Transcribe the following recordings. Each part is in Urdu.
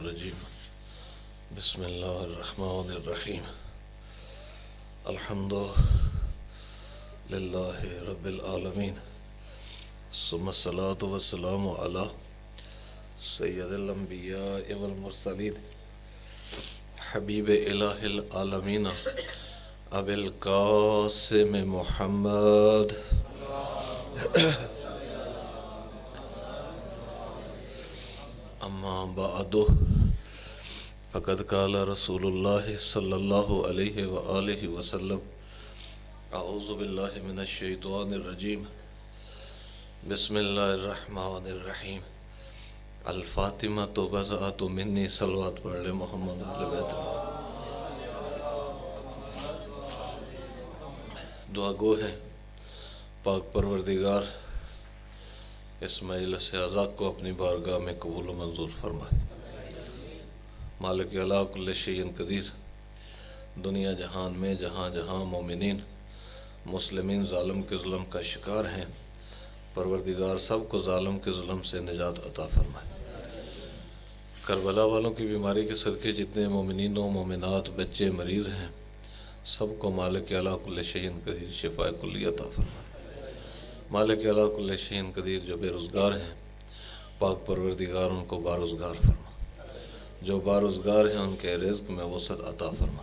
الرجیم بسم اللہ الرحمن الرحیم الحمد للہ رب العالمین ثم الصلاة والسلام علی سید الانبیاء والمرسلین حبیب الہ العالمین ابی القاسم محمد اما بعد فقد قال رسول اللہ صلی اللہ علیہ وآلہ وسلم اعوذ باللہ من الشیطان الرجیم بسم اللہ الرحمن الرحیم الفاطمۃ بضعۃ منی صلوات پڑھ لے محمد اہل بیت دعا گو ہے پاک پروردگار اس مجلس اعزاز کو اپنی بارگاہ میں قبول و منظور فرمائے۔ مالک اعلیٰ کل شیء قدیر، دنیا جہان میں جہاں جہاں مومنین مسلمین ظالم کے ظلم کا شکار ہیں، پروردگار سب کو ظالم کے ظلم سے نجات عطا فرمائے۔ کربلا والوں کی بیماری کے صدقے جتنے مومنین و مومنات بچے مریض ہیں، سب کو مالک اعلیٰ کل شیء قدیر شفاء کلی عطا فرمائے۔ مالک اعلیٰ کل شیء قدیر جو بے روزگار ہیں، پاک پروردگار ان کو باروزگار فرما۔ جو باروزگار ہیں ان کے رزق میں وسعت عطا فرما۔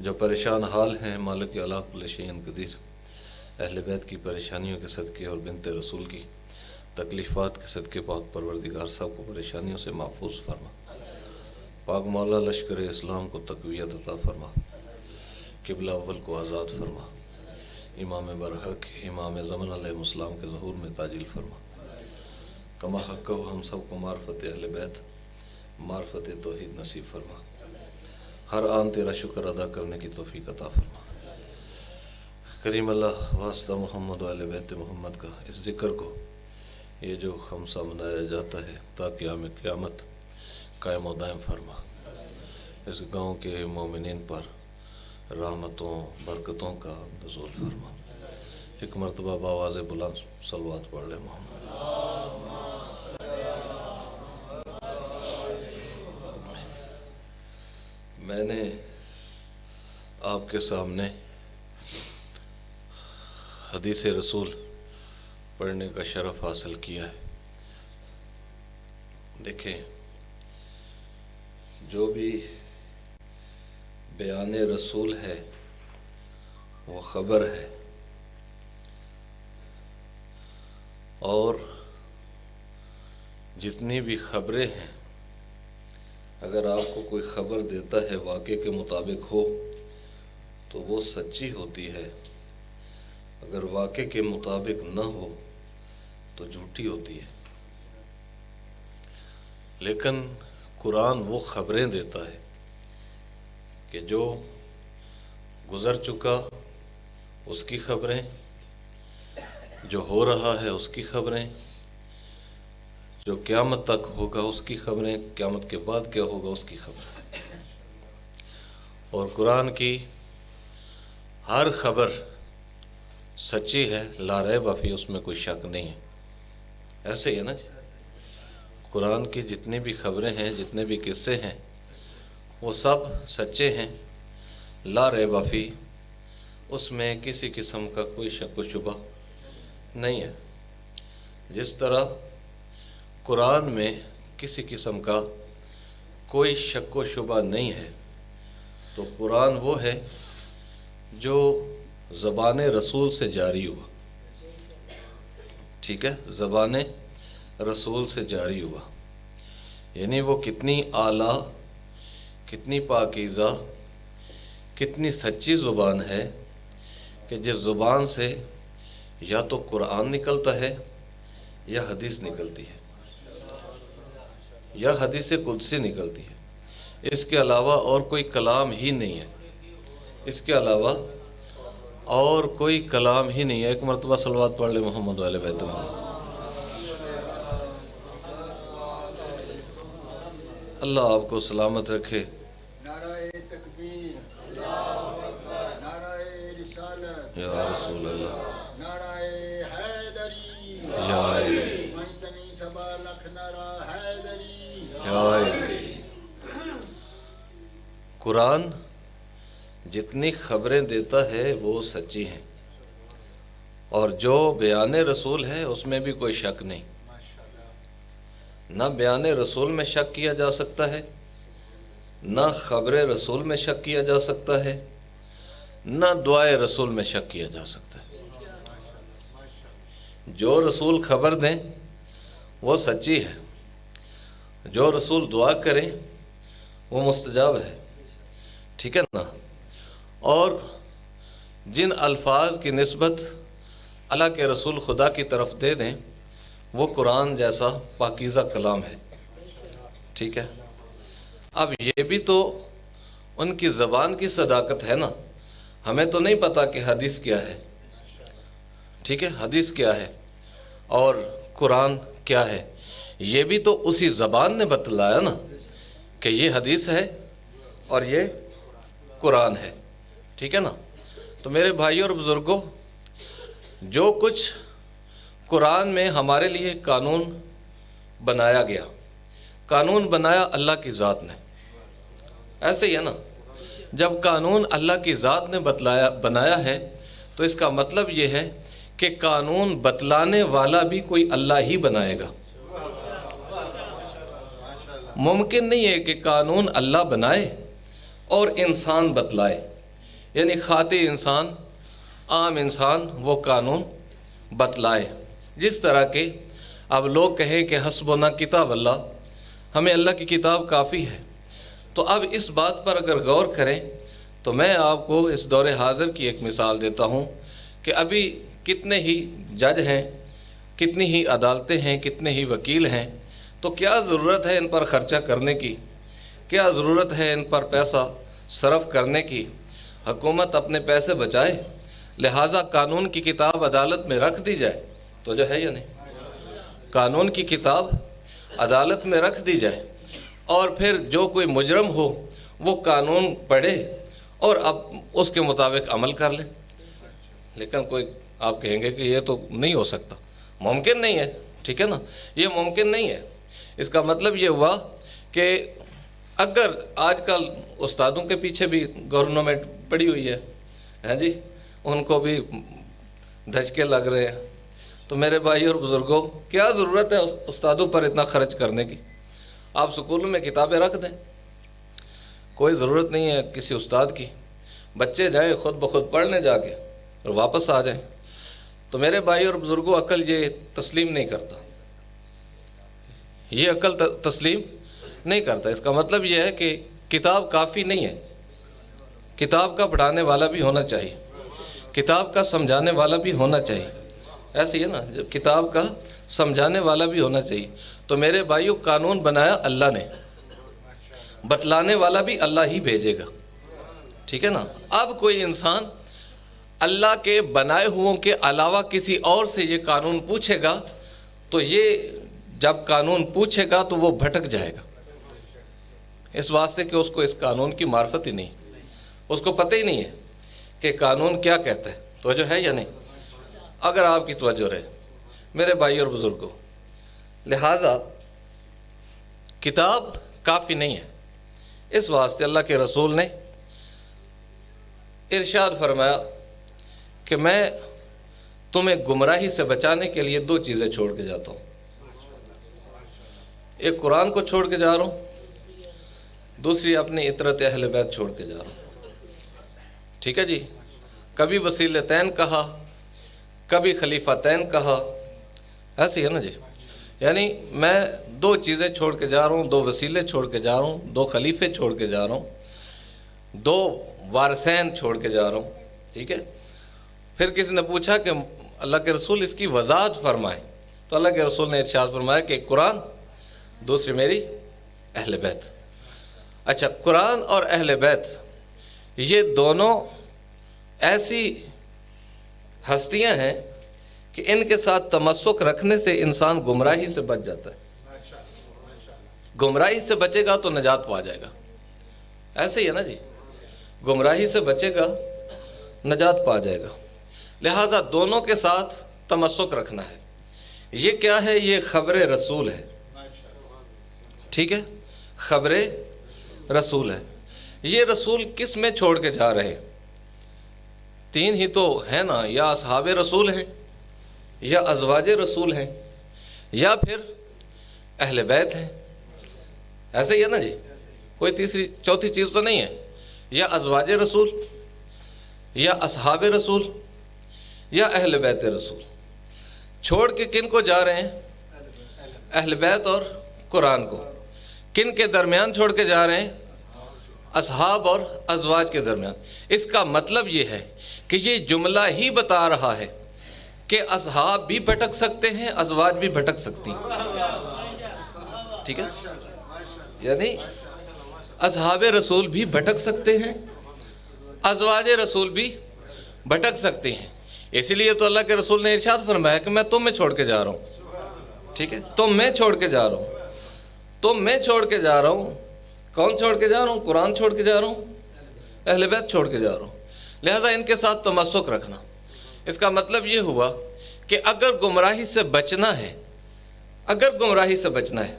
جو پریشان حال ہیں، مالک اعلیٰ کل شیء قدیر اہل بیت کی پریشانیوں کے صدقے اور بنت رسول کی تکلیفات کے صدقے پاک پروردگار سب کو پریشانیوں سے محفوظ فرما۔ پاک مولا لشکر اسلام کو تقویت عطا فرما، قبلہ اول کو آزاد فرما، امام برحق امام زمن علیہ السلام کے ظہور میں تعجیل فرما۔ کما حق ہم سب کو معرفت اہل بیت معرفت توحید نصیب فرما۔ ہر آن تیرا شکر ادا کرنے کی توفیق عطا فرما۔ کریم اللہ واسطہ محمد و اہل بیت محمد کا اس ذکر کو، یہ جو خمسہ منایا جاتا ہے، تاکہ قیام قیامت قائم و دائم فرما۔ اس گاؤں کے مومنین پر رحمتوں برکتوں کا نزول فرما۔ ایک مرتبہ بآواز بلند صلوات پڑھ لے محمد۔ میں نے آپ کے سامنے حدیث رسول پڑھنے کا شرف حاصل کیا ہے۔ دیکھیں، جو بھی بیان رسول ہے وہ خبر ہے، اور جتنی بھی خبریں ہیں، اگر آپ کو کوئی خبر دیتا ہے واقعے کے مطابق ہو تو وہ سچی ہوتی ہے، اگر واقعے کے مطابق نہ ہو تو جھوٹی ہوتی ہے۔ لیکن قرآن وہ خبریں دیتا ہے کہ جو گزر چکا اس کی خبریں، جو ہو رہا ہے اس کی خبریں، جو قیامت تک ہوگا اس کی خبریں، قیامت کے بعد کیا ہوگا اس کی خبریں۔ اور قرآن کی ہر خبر سچی ہے، لا ریب فیہ، اس میں کوئی شک نہیں ہے۔ ایسے ہی ہے نا جی، قرآن کی جتنی بھی خبریں ہیں، جتنے بھی قصے ہیں، وہ سب سچے ہیں، لا ریب فیہ، اس میں کسی قسم کا کوئی شک و شبہ نہیں ہے۔ جس طرح قرآن میں کسی قسم کا کوئی شک و شبہ نہیں ہے، تو قرآن وہ ہے جو زبان رسول سے جاری ہوا۔ ٹھیک ہے، زبان رسول سے جاری ہوا، یعنی وہ کتنی اعلیٰ، کتنی پاکیزہ، کتنی سچی زبان ہے کہ جس زبان سے یا تو قرآن نکلتا ہے یا حدیث نکلتی ہے، یا حدیث قدسی نکلتی ہے۔ اس کے علاوہ اور کوئی کلام ہی نہیں ہے، اس کے علاوہ اور کوئی کلام ہی نہیں ہے۔ ایک مرتبہ صلوات پڑھ لے محمد و اہل بیت محمد۔ اللہ آپ کو سلامت رکھے۔ نعرہ تکبیر، اللہ اکبر، نعرہ رسالت، یا رسول اللہ، نعرہ حیدری، یا علی، مہتنی سبا لکھ نعرہ حیدری، یا علی۔ قرآن جتنی خبریں دیتا ہے وہ سچی ہیں، اور جو بیان رسول ہے اس میں بھی کوئی شک نہیں، نہ بیان رسول میں شک کیا جا سکتا ہے، نہ خبر رسول میں شک کیا جا سکتا ہے، نہ دعائے رسول میں شک کیا جا سکتا ہے۔ جو رسول خبر دیں وہ سچی ہے، جو رسول دعا کریں وہ مستجاب ہے، ٹھیک ہے نا؟ اور جن الفاظ کی نسبت اللہ کے رسول خدا کی طرف دے دیں وہ قرآن جیسا پاکیزہ کلام ہے، ٹھیک ہے؟ اب یہ بھی تو ان کی زبان کی صداقت ہے نا، ہمیں تو نہیں پتہ کہ حدیث کیا ہے، ٹھیک ہے؟ حدیث کیا ہے اور قرآن کیا ہے، یہ بھی تو اسی زبان نے بتلایا نا کہ یہ حدیث ہے اور یہ قرآن ہے، ٹھیک ہے نا؟ تو میرے بھائیوں اور بزرگوں، جو کچھ قرآن میں ہمارے لیے قانون بنایا گیا، قانون بنایا اللہ کی ذات نے، ایسے ہی ہے نا؟ جب قانون اللہ کی ذات نے بنایا ہے تو اس کا مطلب یہ ہے کہ قانون بتلانے والا بھی کوئی اللہ ہی بنائے گا۔ ممکن نہیں ہے کہ قانون اللہ بنائے اور انسان بتلائے، یعنی خاطی انسان، عام انسان وہ قانون بتلائے۔ جس طرح کہ اب لوگ کہیں کہ حسبنا کتاب اللہ، ہمیں اللہ کی کتاب کافی ہے، تو اب اس بات پر اگر غور کریں تو میں آپ کو اس دور حاضر کی ایک مثال دیتا ہوں کہ ابھی کتنے ہی جج ہیں، کتنی ہی عدالتیں ہیں، کتنے ہی وکیل ہیں، تو کیا ضرورت ہے ان پر خرچہ کرنے کی، کیا ضرورت ہے ان پر پیسہ صرف کرنے کی؟ حکومت اپنے پیسے بچائے، لہٰذا قانون کی کتاب عدالت میں رکھ دی جائے تو جو ہے یا نہیں؟ قانون کی کتاب عدالت میں رکھ دی جائے اور پھر جو کوئی مجرم ہو وہ قانون پڑھے اور اب اس کے مطابق عمل کر لے۔ لیکن کوئی آپ کہیں گے کہ یہ تو نہیں ہو سکتا، ممکن نہیں ہے، ٹھیک ہے نا؟ یہ ممکن نہیں ہے۔ اس کا مطلب یہ ہوا کہ اگر آج کل استادوں کے پیچھے بھی گورنمنٹ پڑی ہوئی ہے جی، ان کو بھی دھچکے لگ رہے ہیں، تو میرے بھائی اور بزرگوں، کیا ضرورت ہے استادوں پر اتنا خرچ کرنے کی؟ آپ سکولوں میں کتابیں رکھ دیں، کوئی ضرورت نہیں ہے کسی استاد کی، بچے جائیں خود بخود پڑھ لیں جا کے اور واپس آ جائیں۔ تو میرے بھائی اور بزرگوں، عقل یہ تسلیم نہیں کرتا، یہ عقل تسلیم نہیں کرتا۔ اس کا مطلب یہ ہے کہ کتاب کافی نہیں ہے، کتاب کا پڑھانے والا بھی ہونا چاہیے، کتاب کا سمجھانے والا بھی ہونا چاہیے، ایسے ہی ہے نا؟ جب کتاب کا سمجھانے والا بھی ہونا چاہیے۔ تو میرے بھائیوں، قانون بنایا اللہ نے، بتلانے والا بھی اللہ ہی بھیجے گا، ٹھیک ہے نا؟ اب کوئی انسان اللہ کے بنائے ہوئوں کے علاوہ کسی اور سے یہ قانون پوچھے گا تو یہ جب قانون پوچھے گا تو وہ بھٹک جائے گا، اس واسطے کہ اس کو اس قانون کی معرفت ہی نہیں، اس کو پتہ ہی نہیں ہے کہ قانون کیا کہتا ہے۔ توجہ ہے یا نہیں؟ اگر آپ کی توجہ رہے میرے بھائی اور بزرگوں، لہذا کتاب کافی نہیں ہے، اس واسطے اللہ کے رسول نے ارشاد فرمایا کہ میں تمہیں گمراہی سے بچانے کے لیے دو چیزیں چھوڑ کے جاتا ہوں، ایک قرآن کو چھوڑ کے جا رہا ہوں، دوسری اپنی عطرت اہل بیت چھوڑ کے جا رہا ہوں، ٹھیک ہے جی؟ کبھی وسیلتین کہا، کبھی خلیفتین کہا، ایسے ہی ہے نا جی؟ یعنی میں دو چیزیں چھوڑ کے جا رہا ہوں، دو وسیلے چھوڑ کے جا رہا ہوں، دو خلیفے چھوڑ کے جا رہا ہوں، دو وارثین چھوڑ کے جا رہا ہوں، ٹھیک ہے؟ پھر کسی نے پوچھا کہ اللہ کے رسول اس کی وضاحت فرمائیں، تو اللہ کے رسول نے ارشاد فرمایا کہ ایک قرآن، دوسری میری اہل بیت۔ اچھا، قرآن اور اہل بیت یہ دونوں ایسی ہستیاں ہیں کہ ان کے ساتھ تمسک رکھنے سے انسان گمراہی سے بچ جاتا ہے، گمراہی سے بچے گا تو نجات پا جائے گا، ایسے ہی ہے نا جی؟ گمراہی سے بچے گا نجات پا جائے گا، لہٰذا دونوں کے ساتھ تمسک رکھنا ہے۔ یہ کیا ہے؟ یہ خبر رسول ہے، ٹھیک ہے؟ خبر رسول ہے، یہ رسول کس میں چھوڑ کے جا رہے؟ تین ہی تو ہے نا، یا اصحاب رسول ہیں، یا ازواج رسول ہیں، یا پھر اہل بیت ہیں۔ ایسے ہی ہے نا جی، کوئی تیسری چوتھی چیز تو نہیں ہے۔ یا ازواج رسول، یا اصحاب رسول، یا اہل بیت رسول۔ چھوڑ کے کن کو جا رہے ہیں؟ اہل بیت اور قرآن کو۔ کن کے درمیان چھوڑ کے جا رہے ہیں؟ اصحاب اور ازواج کے درمیان۔ اس کا مطلب یہ ہے کہ یہ جملہ ہی بتا رہا ہے کہ اصحاب بھی بھٹک سکتے ہیں، ازواج بھی بھٹک سکتی ہیں۔ ٹھیک ہے، یعنی اصحاب رسول بھی بھٹک سکتے ہیں، ازواج رسول بھی بھٹک سکتے ہیں۔ اسی لیے تو اللہ کے رسول نے ارشاد فرمایا کہ میں تم میں چھوڑ کے جا رہا ہوں۔ ٹھیک ہے، تم میں چھوڑ کے جا رہا ہوں، تم میں چھوڑ کے جا رہا ہوں۔ کون چھوڑ کے جا رہا ہوں؟ قرآن چھوڑ کے جا رہا ہوں، اہل بیت چھوڑ کے جا رہا ہوں۔ لہذا ان کے ساتھ تمسک رکھنا۔ اس کا مطلب یہ ہوا کہ اگر گمراہی سے بچنا ہے، اگر گمراہی سے بچنا ہے،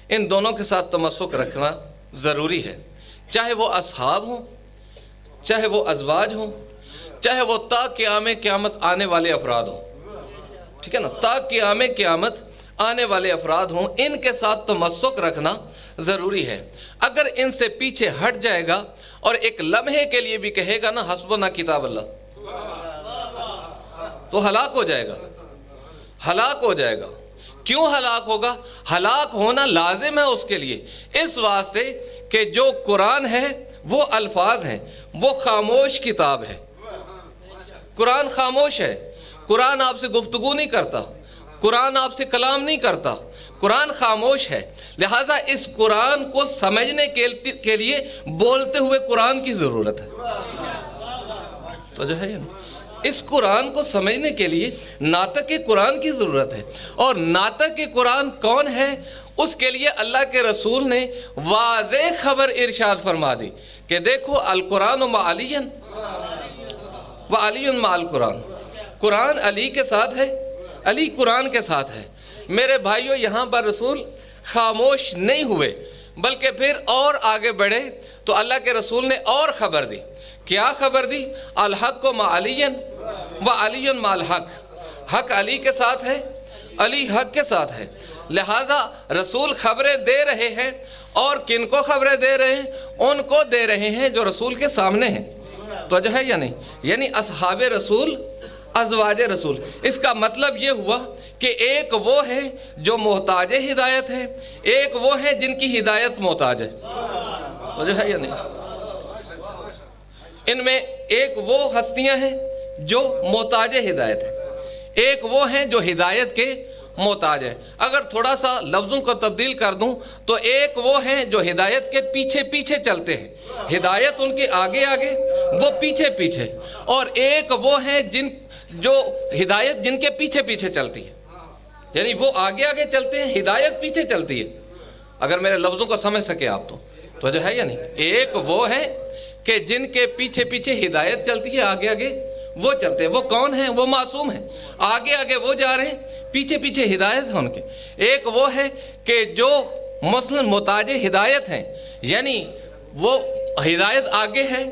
ان دونوں کے ساتھ تمسک رکھنا ضروری ہے، چاہے وہ اصحاب ہوں، چاہے وہ ازواج ہوں، چاہے وہ تا قیام قیامت آنے والے افراد ہوں۔ ٹھیک ہے نا، تا قیام قیامت آنے والے افراد ہوں، ان کے ساتھ تمسک رکھنا ضروری ہے۔ اگر ان سے پیچھے ہٹ جائے گا اور ایک لمحے کے لیے بھی کہے گا نا حسبنا کتاب اللہ، تو ہلاک ہو جائے گا، ہلاک ہو جائے گا۔ کیوں ہلاک ہوگا؟ ہلاک ہونا لازم ہے اس کے لیے، اس واسطے کہ جو قرآن ہے وہ الفاظ ہیں، وہ خاموش کتاب ہے۔ قرآن خاموش ہے، قرآن آپ سے گفتگو نہیں کرتا، قرآن آپ سے کلام نہیں کرتا، قرآن خاموش ہے۔ لہٰذا اس قرآن کو سمجھنے کے لیے بولتے ہوئے قرآن کی ضرورت ہے۔ تو جو ہے اس قرآن کو سمجھنے کے لیے ناطق قرآن کی ضرورت ہے۔ اور ناطق قرآن کون ہے؟ اس کے لیے اللہ کے رسول نے واضح خبر ارشاد فرما دی کہ دیکھو القرآن مع علی و علی مع القرآن، قرآن علی کے ساتھ ہے، علی قرآن کے ساتھ ہے۔ میرے بھائیوں، یہاں پر رسول خاموش نہیں ہوئے، بلکہ پھر اور آگے بڑھے تو اللہ کے رسول نے اور خبر دی۔ کیا خبر دی؟ الحق مع علی و علی مع الحق، حق علی کے ساتھ ہے، علی حق کے ساتھ ہے۔ لہذا رسول خبریں دے رہے ہیں، اور کن کو خبریں دے رہے ہیں؟ ان کو دے رہے ہیں جو رسول کے سامنے ہیں۔ تو جو ہے یا نہیں، یعنی اصحاب رسول، ازواج رسول۔ اس کا مطلب یہ ہوا کہ ایک وہ ہے جو محتاج ہدایت ہے، ایک وہ ہے جن کی ہدایت محتاج ہے۔ تو جو ہے یا نہیں، ان میں ایک وہ ہستیاں ہیں جو محتاج ہدایت ہے، ایک وہ ہیں جو ہدایت کے محتاج ہے۔ اگر تھوڑا سا لفظوں کو تبدیل کر دوں تو ایک وہ ہیں جو ہدایت کے پیچھے پیچھے چلتے ہیں، ہدایت ان کے آگے آگے، وہ پیچھے پیچھے، اور ایک وہ ہیں جو ہدایت جن کے پیچھے پیچھے چلتی ہے، یعنی وہ آگے آگے چلتے ہیں، ہدایت پیچھے چلتی ہے۔ اگر میرے لفظوں کو سمجھ سکے آپ تو جو ہے یا نہیں، ایک وہ ہے کہ جن کے پیچھے پیچھے ہدایت چلتی ہے، آگے آگے وہ چلتے ہیں۔ وہ کون ہیں؟ وہ معصوم ہیں، آگے آگے وہ جا رہے ہیں، پیچھے پیچھے ہدایت ہے ان کے۔ ایک وہ ہے کہ جو مسلم محتاج ہدایت ہیں، یعنی وہ ہدایت آگے ہے،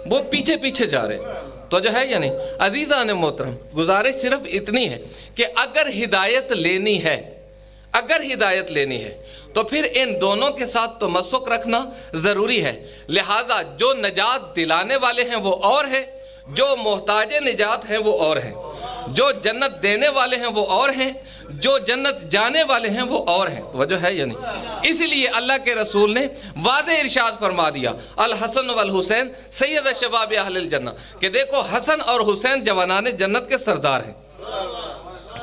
وہ پیچھے پیچھے جا رہے ہیں۔ تو جو ہے یا نہیں، عزیزان محترم، گزارش صرف اتنی ہے کہ اگر ہدایت لینی ہے، اگر ہدایت لینی ہے تو پھر ان دونوں کے ساتھ تمسک رکھنا ضروری ہے۔ لہذا جو نجات دلانے والے ہیں وہ اور ہیں، جو محتاج نجات ہیں وہ اور ہیں، جو جنت دینے والے ہیں وہ اور ہیں، جو جنت جانے والے ہیں وہ اور ہیں۔ وجہ ہے یا نہیں، اس لیے اللہ کے رسول نے واضح ارشاد فرما دیا الحسن والحسین سید شباب اہل الجنہ، کہ دیکھو حسن اور حسین جوانان جنت کے سردار ہیں۔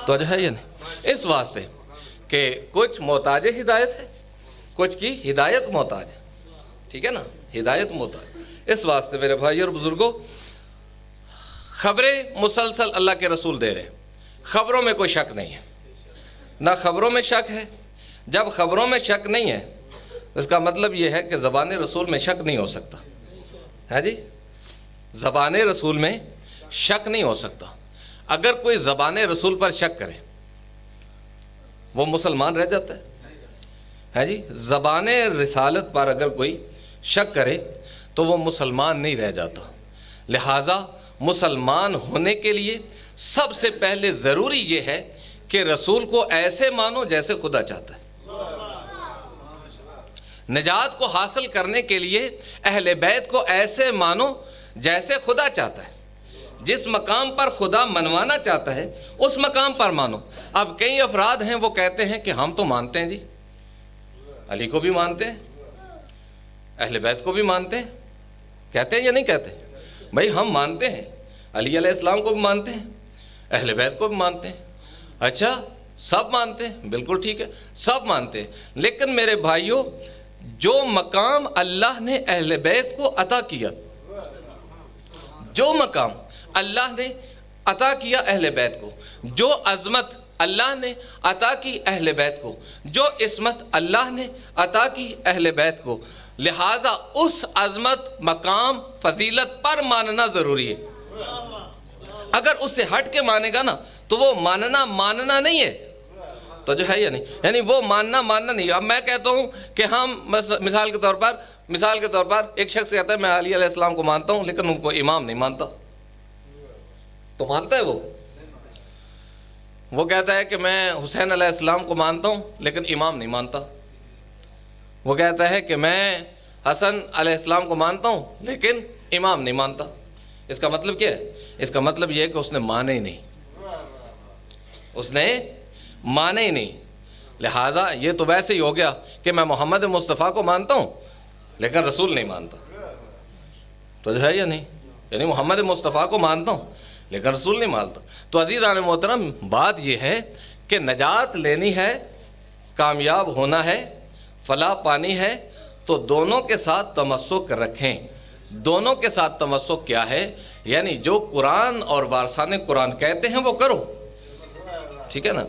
تو وجہ ہے یا نہیں، اس واسطے کہ کچھ محتاج ہدایت ہے، کچھ کی ہدایت محتاج ہے۔ ٹھیک ہے نا، ہدایت محتاج۔ اس واسطے میرے بھائی اور بزرگوں، خبریں مسلسل اللہ کے رسول دے رہے ہیں، خبروں میں کوئی شک نہیں ہے، نہ خبروں میں شک ہے۔ جب خبروں میں شک نہیں ہے اس کا مطلب یہ ہے کہ زبان رسول میں شک نہیں ہو سکتا ہے جی، زبان رسول میں شک نہیں ہو سکتا۔ اگر کوئی زبان رسول پر شک کرے وہ مسلمان رہ جاتا ہے جی۔ زبان رسالت پر اگر کوئی شک کرے تو وہ مسلمان نہیں رہ جاتا۔ لہٰذا مسلمان ہونے کے لیے سب سے پہلے ضروری یہ ہے کہ رسول کو ایسے مانو جیسے خدا چاہتا ہے۔ نجات کو حاصل کرنے کے لیے اہل بیت کو ایسے مانو جیسے خدا چاہتا ہے۔ جس مقام پر خدا منوانا چاہتا ہے اس مقام پر مانو۔ اب کئی افراد ہیں وہ کہتے ہیں کہ ہم تو مانتے ہیں جی، علی کو بھی مانتے ہیں، اہل بیت کو بھی مانتے ہیں، کہتے ہیں یا نہیں کہتے؟ بھائی ہم مانتے ہیں، علی علیہ السلام کو بھی مانتے ہیں، اہل بیت کو بھی مانتے ہیں۔ اچھا سب مانتے ہیں، بالکل ٹھیک ہے، سب مانتے ہیں، لیکن میرے بھائیوں جو مقام اللہ نے اہل بیت کو عطا کیا، جو مقام اللہ نے عطا کیا اہل بیت کو، جو عظمت اللہ نے عطا کی اہل بیت کو، جو عصمت اللہ نے عطا کی اہل بیت کو، لہٰذا اس عظمت، مقام، فضیلت پر ماننا ضروری ہے۔ اگر اس سے ہٹ کے مانے گا نا تو وہ ماننا نہیں ہے، تو جو ہے یا نہیں، یعنی وہ ماننا نہیں۔ اب میں کہتا ہوں کہ ہم مثال کے طور پر ایک شخص کہتا ہے میں علی علیہ السلام کو مانتا ہوں لیکن ان کو امام نہیں مانتا، تو مانتا ہے وہ کہتا ہے کہ میں حسین علیہ السلام کو مانتا ہوں لیکن امام نہیں مانتا، وہ کہتا ہے کہ میں حسن علیہ السلام کو مانتا ہوں لیکن امام نہیں مانتا۔ اس کا مطلب کیا ہے؟ اس کا مطلب یہ ہے کہ اس نے مانے ہی نہیں، اس نے مانے ہی نہیں۔ لہٰذا یہ تو ویسے ہی ہو گیا کہ میں محمد مصطفیٰ کو مانتا ہوں لیکن رسول نہیں مانتا، تو جو ہے یا نہیں، یعنی محمد مصطفیٰ کو مانتا ہوں لیکن رسول نہیں مانتا۔ تو عزیزان محترم بات یہ ہے کہ نجات لینی ہے، کامیاب ہونا ہے، فلاح پانی ہے، تو دونوں کے ساتھ تمسک رکھیں۔ دونوں کے ساتھ تمسک کیا ہے؟ یعنی جو قرآن اور وارثان قرآن کہتے ہیں وہ کرو، ٹھیک ہے نا،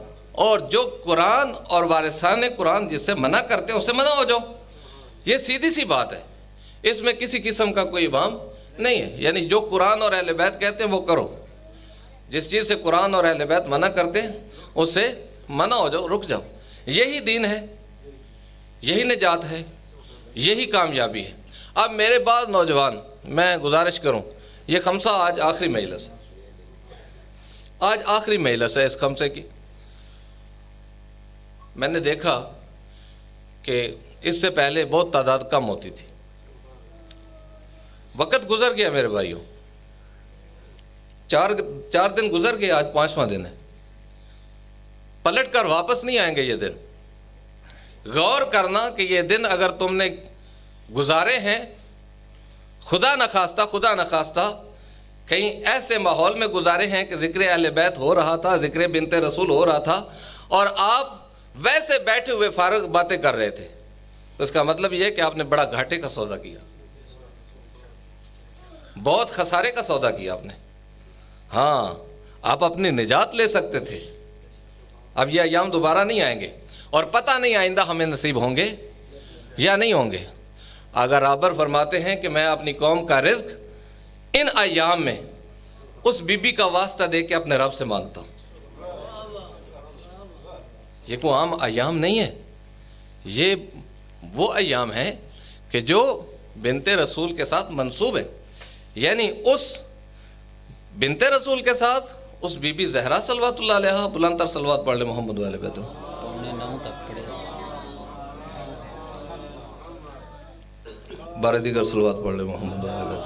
اور جو قرآن اور وارثان قرآن جس سے منع کرتے ہیں اس سے منع ہو جاؤ۔ یہ سیدھی سی بات ہے، اس میں کسی قسم کا کوئی ابہام نہیں ہے۔ یعنی جو قرآن اور اہل بیت کہتے ہیں وہ کرو، جس چیز سے قرآن اور اہل بیت منع کرتے ہیں اس سے منع ہو جاؤ، رک جاؤ۔ یہی دین ہے، یہی نجات ہے، یہی کامیابی ہے۔ اب میرے بعض نوجوان، میں گزارش کروں، یہ خمسہ آج آخری مجلس ہے، آج آخری مجلس ہے اس خمسے کی۔ میں نے دیکھا کہ اس سے پہلے بہت تعداد کم ہوتی تھی، وقت گزر گیا میرے بھائیوں، چار دن گزر گئے، آج 5واں دن ہے، پلٹ کر واپس نہیں آئیں گے یہ دن۔ غور کرنا کہ یہ دن اگر تم نے گزارے ہیں، خدا نخواستہ کہیں ایسے ماحول میں گزارے ہیں کہ ذکر اہل بیت ہو رہا تھا، ذکر بنت رسول ہو رہا تھا، اور آپ ویسے بیٹھے ہوئے فارغ باتیں کر رہے تھے، تو اس کا مطلب یہ ہے کہ آپ نے بڑا گھاٹے کا سودا کیا، بہت خسارے کا سودا کیا آپ نے۔ ہاں آپ اپنی نجات لے سکتے تھے، اب یہ ایام دوبارہ نہیں آئیں گے، اور پتہ نہیں آئندہ ہمیں نصیب ہوں گے یا نہیں ہوں گے۔ اگر رابر فرماتے ہیں کہ میں اپنی قوم کا رزق ان ایام میں اس بی بی کا واسطہ دے کے اپنے رب سے مانگتا ہوں۔ یہ کوئی عام ایام نہیں ہے، یہ وہ ایام ہیں کہ جو بنت رسول کے ساتھ منسوب ہے، یعنی اس بنت رسول کے ساتھ اس بی بی زہرا صلوات اللہ علیہا، بلند تر صلوات پڑھ لے محمد والے بیت، بارہ دیگر صلوات پڑھ لے محمد والے بیت۔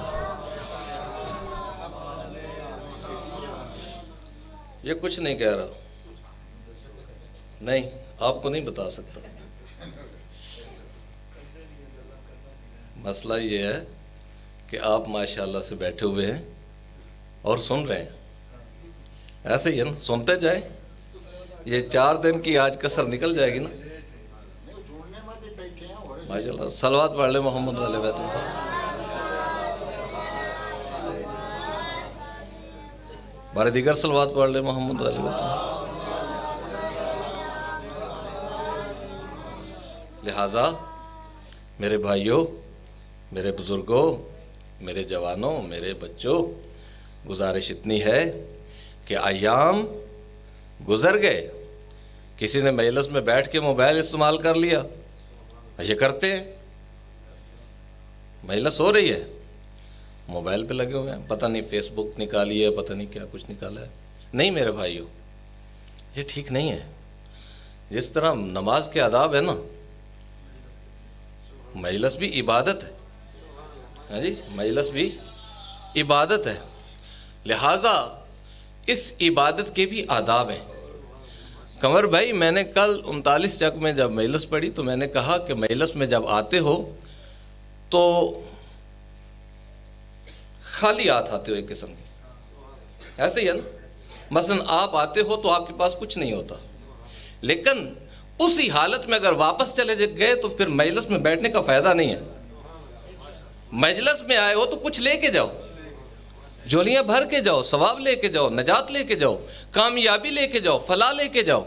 یہ کچھ نہیں کہہ رہا، نہیں آپ کو نہیں بتا سکتا۔ مسئلہ یہ ہے کہ آپ ماشاءاللہ سے بیٹھے ہوئے ہیں اور سن رہے ہیں، ایسے ہی ہے نا، سنتے جائیں، یہ 4 دن کی آج کسر نکل جائے گی نا، ماشاءاللہ۔ صلوات پڑھ لے محمد والے بیت، بارہ دیگر صلوات پڑھ لے محمد والے بیت۔ لہٰذا میرے بھائیوں، میرے بزرگوں، میرے جوانوں، میرے بچوں، گزارش اتنی ہے کہ ایام گزر گئے، کسی نے مجلس میں بیٹھ کے موبائل استعمال کر لیا، یہ کرتے ہیں، مجلس ہو رہی ہے، موبائل پہ لگے ہوئے ہیں، پتہ نہیں فیس بک نکالی ہے، پتہ نہیں کیا کچھ نکالا ہے۔ نہیں میرے بھائیو، یہ ٹھیک نہیں ہے۔ جس طرح نماز کے آداب ہے نا، مجلس بھی عبادت ہے، ہاں جی، مجلس بھی عبادت ہے، لہٰذا اس عبادت کے بھی آداب ہیں۔ قمر بھائی، میں نے کل 39 چک میں جب مجلس پڑھی تو میں نے کہا کہ مجلس میں جب آتے ہو تو خالی ہاتھ آتے ہو ایک قسم کی، ایسے ہی ہے نا، مثلا آپ آتے ہو تو آپ کے پاس کچھ نہیں ہوتا، لیکن اسی حالت میں اگر واپس چلے گئے تو پھر مجلس میں بیٹھنے کا فائدہ نہیں ہے۔ مجلس میں آئے ہو تو کچھ لے کے جاؤ، جولیاں بھر کے جاؤ، ثواب لے کے جاؤ، نجات لے کے جاؤ، کامیابی لے کے جاؤ، فلاح لے کے جاؤ۔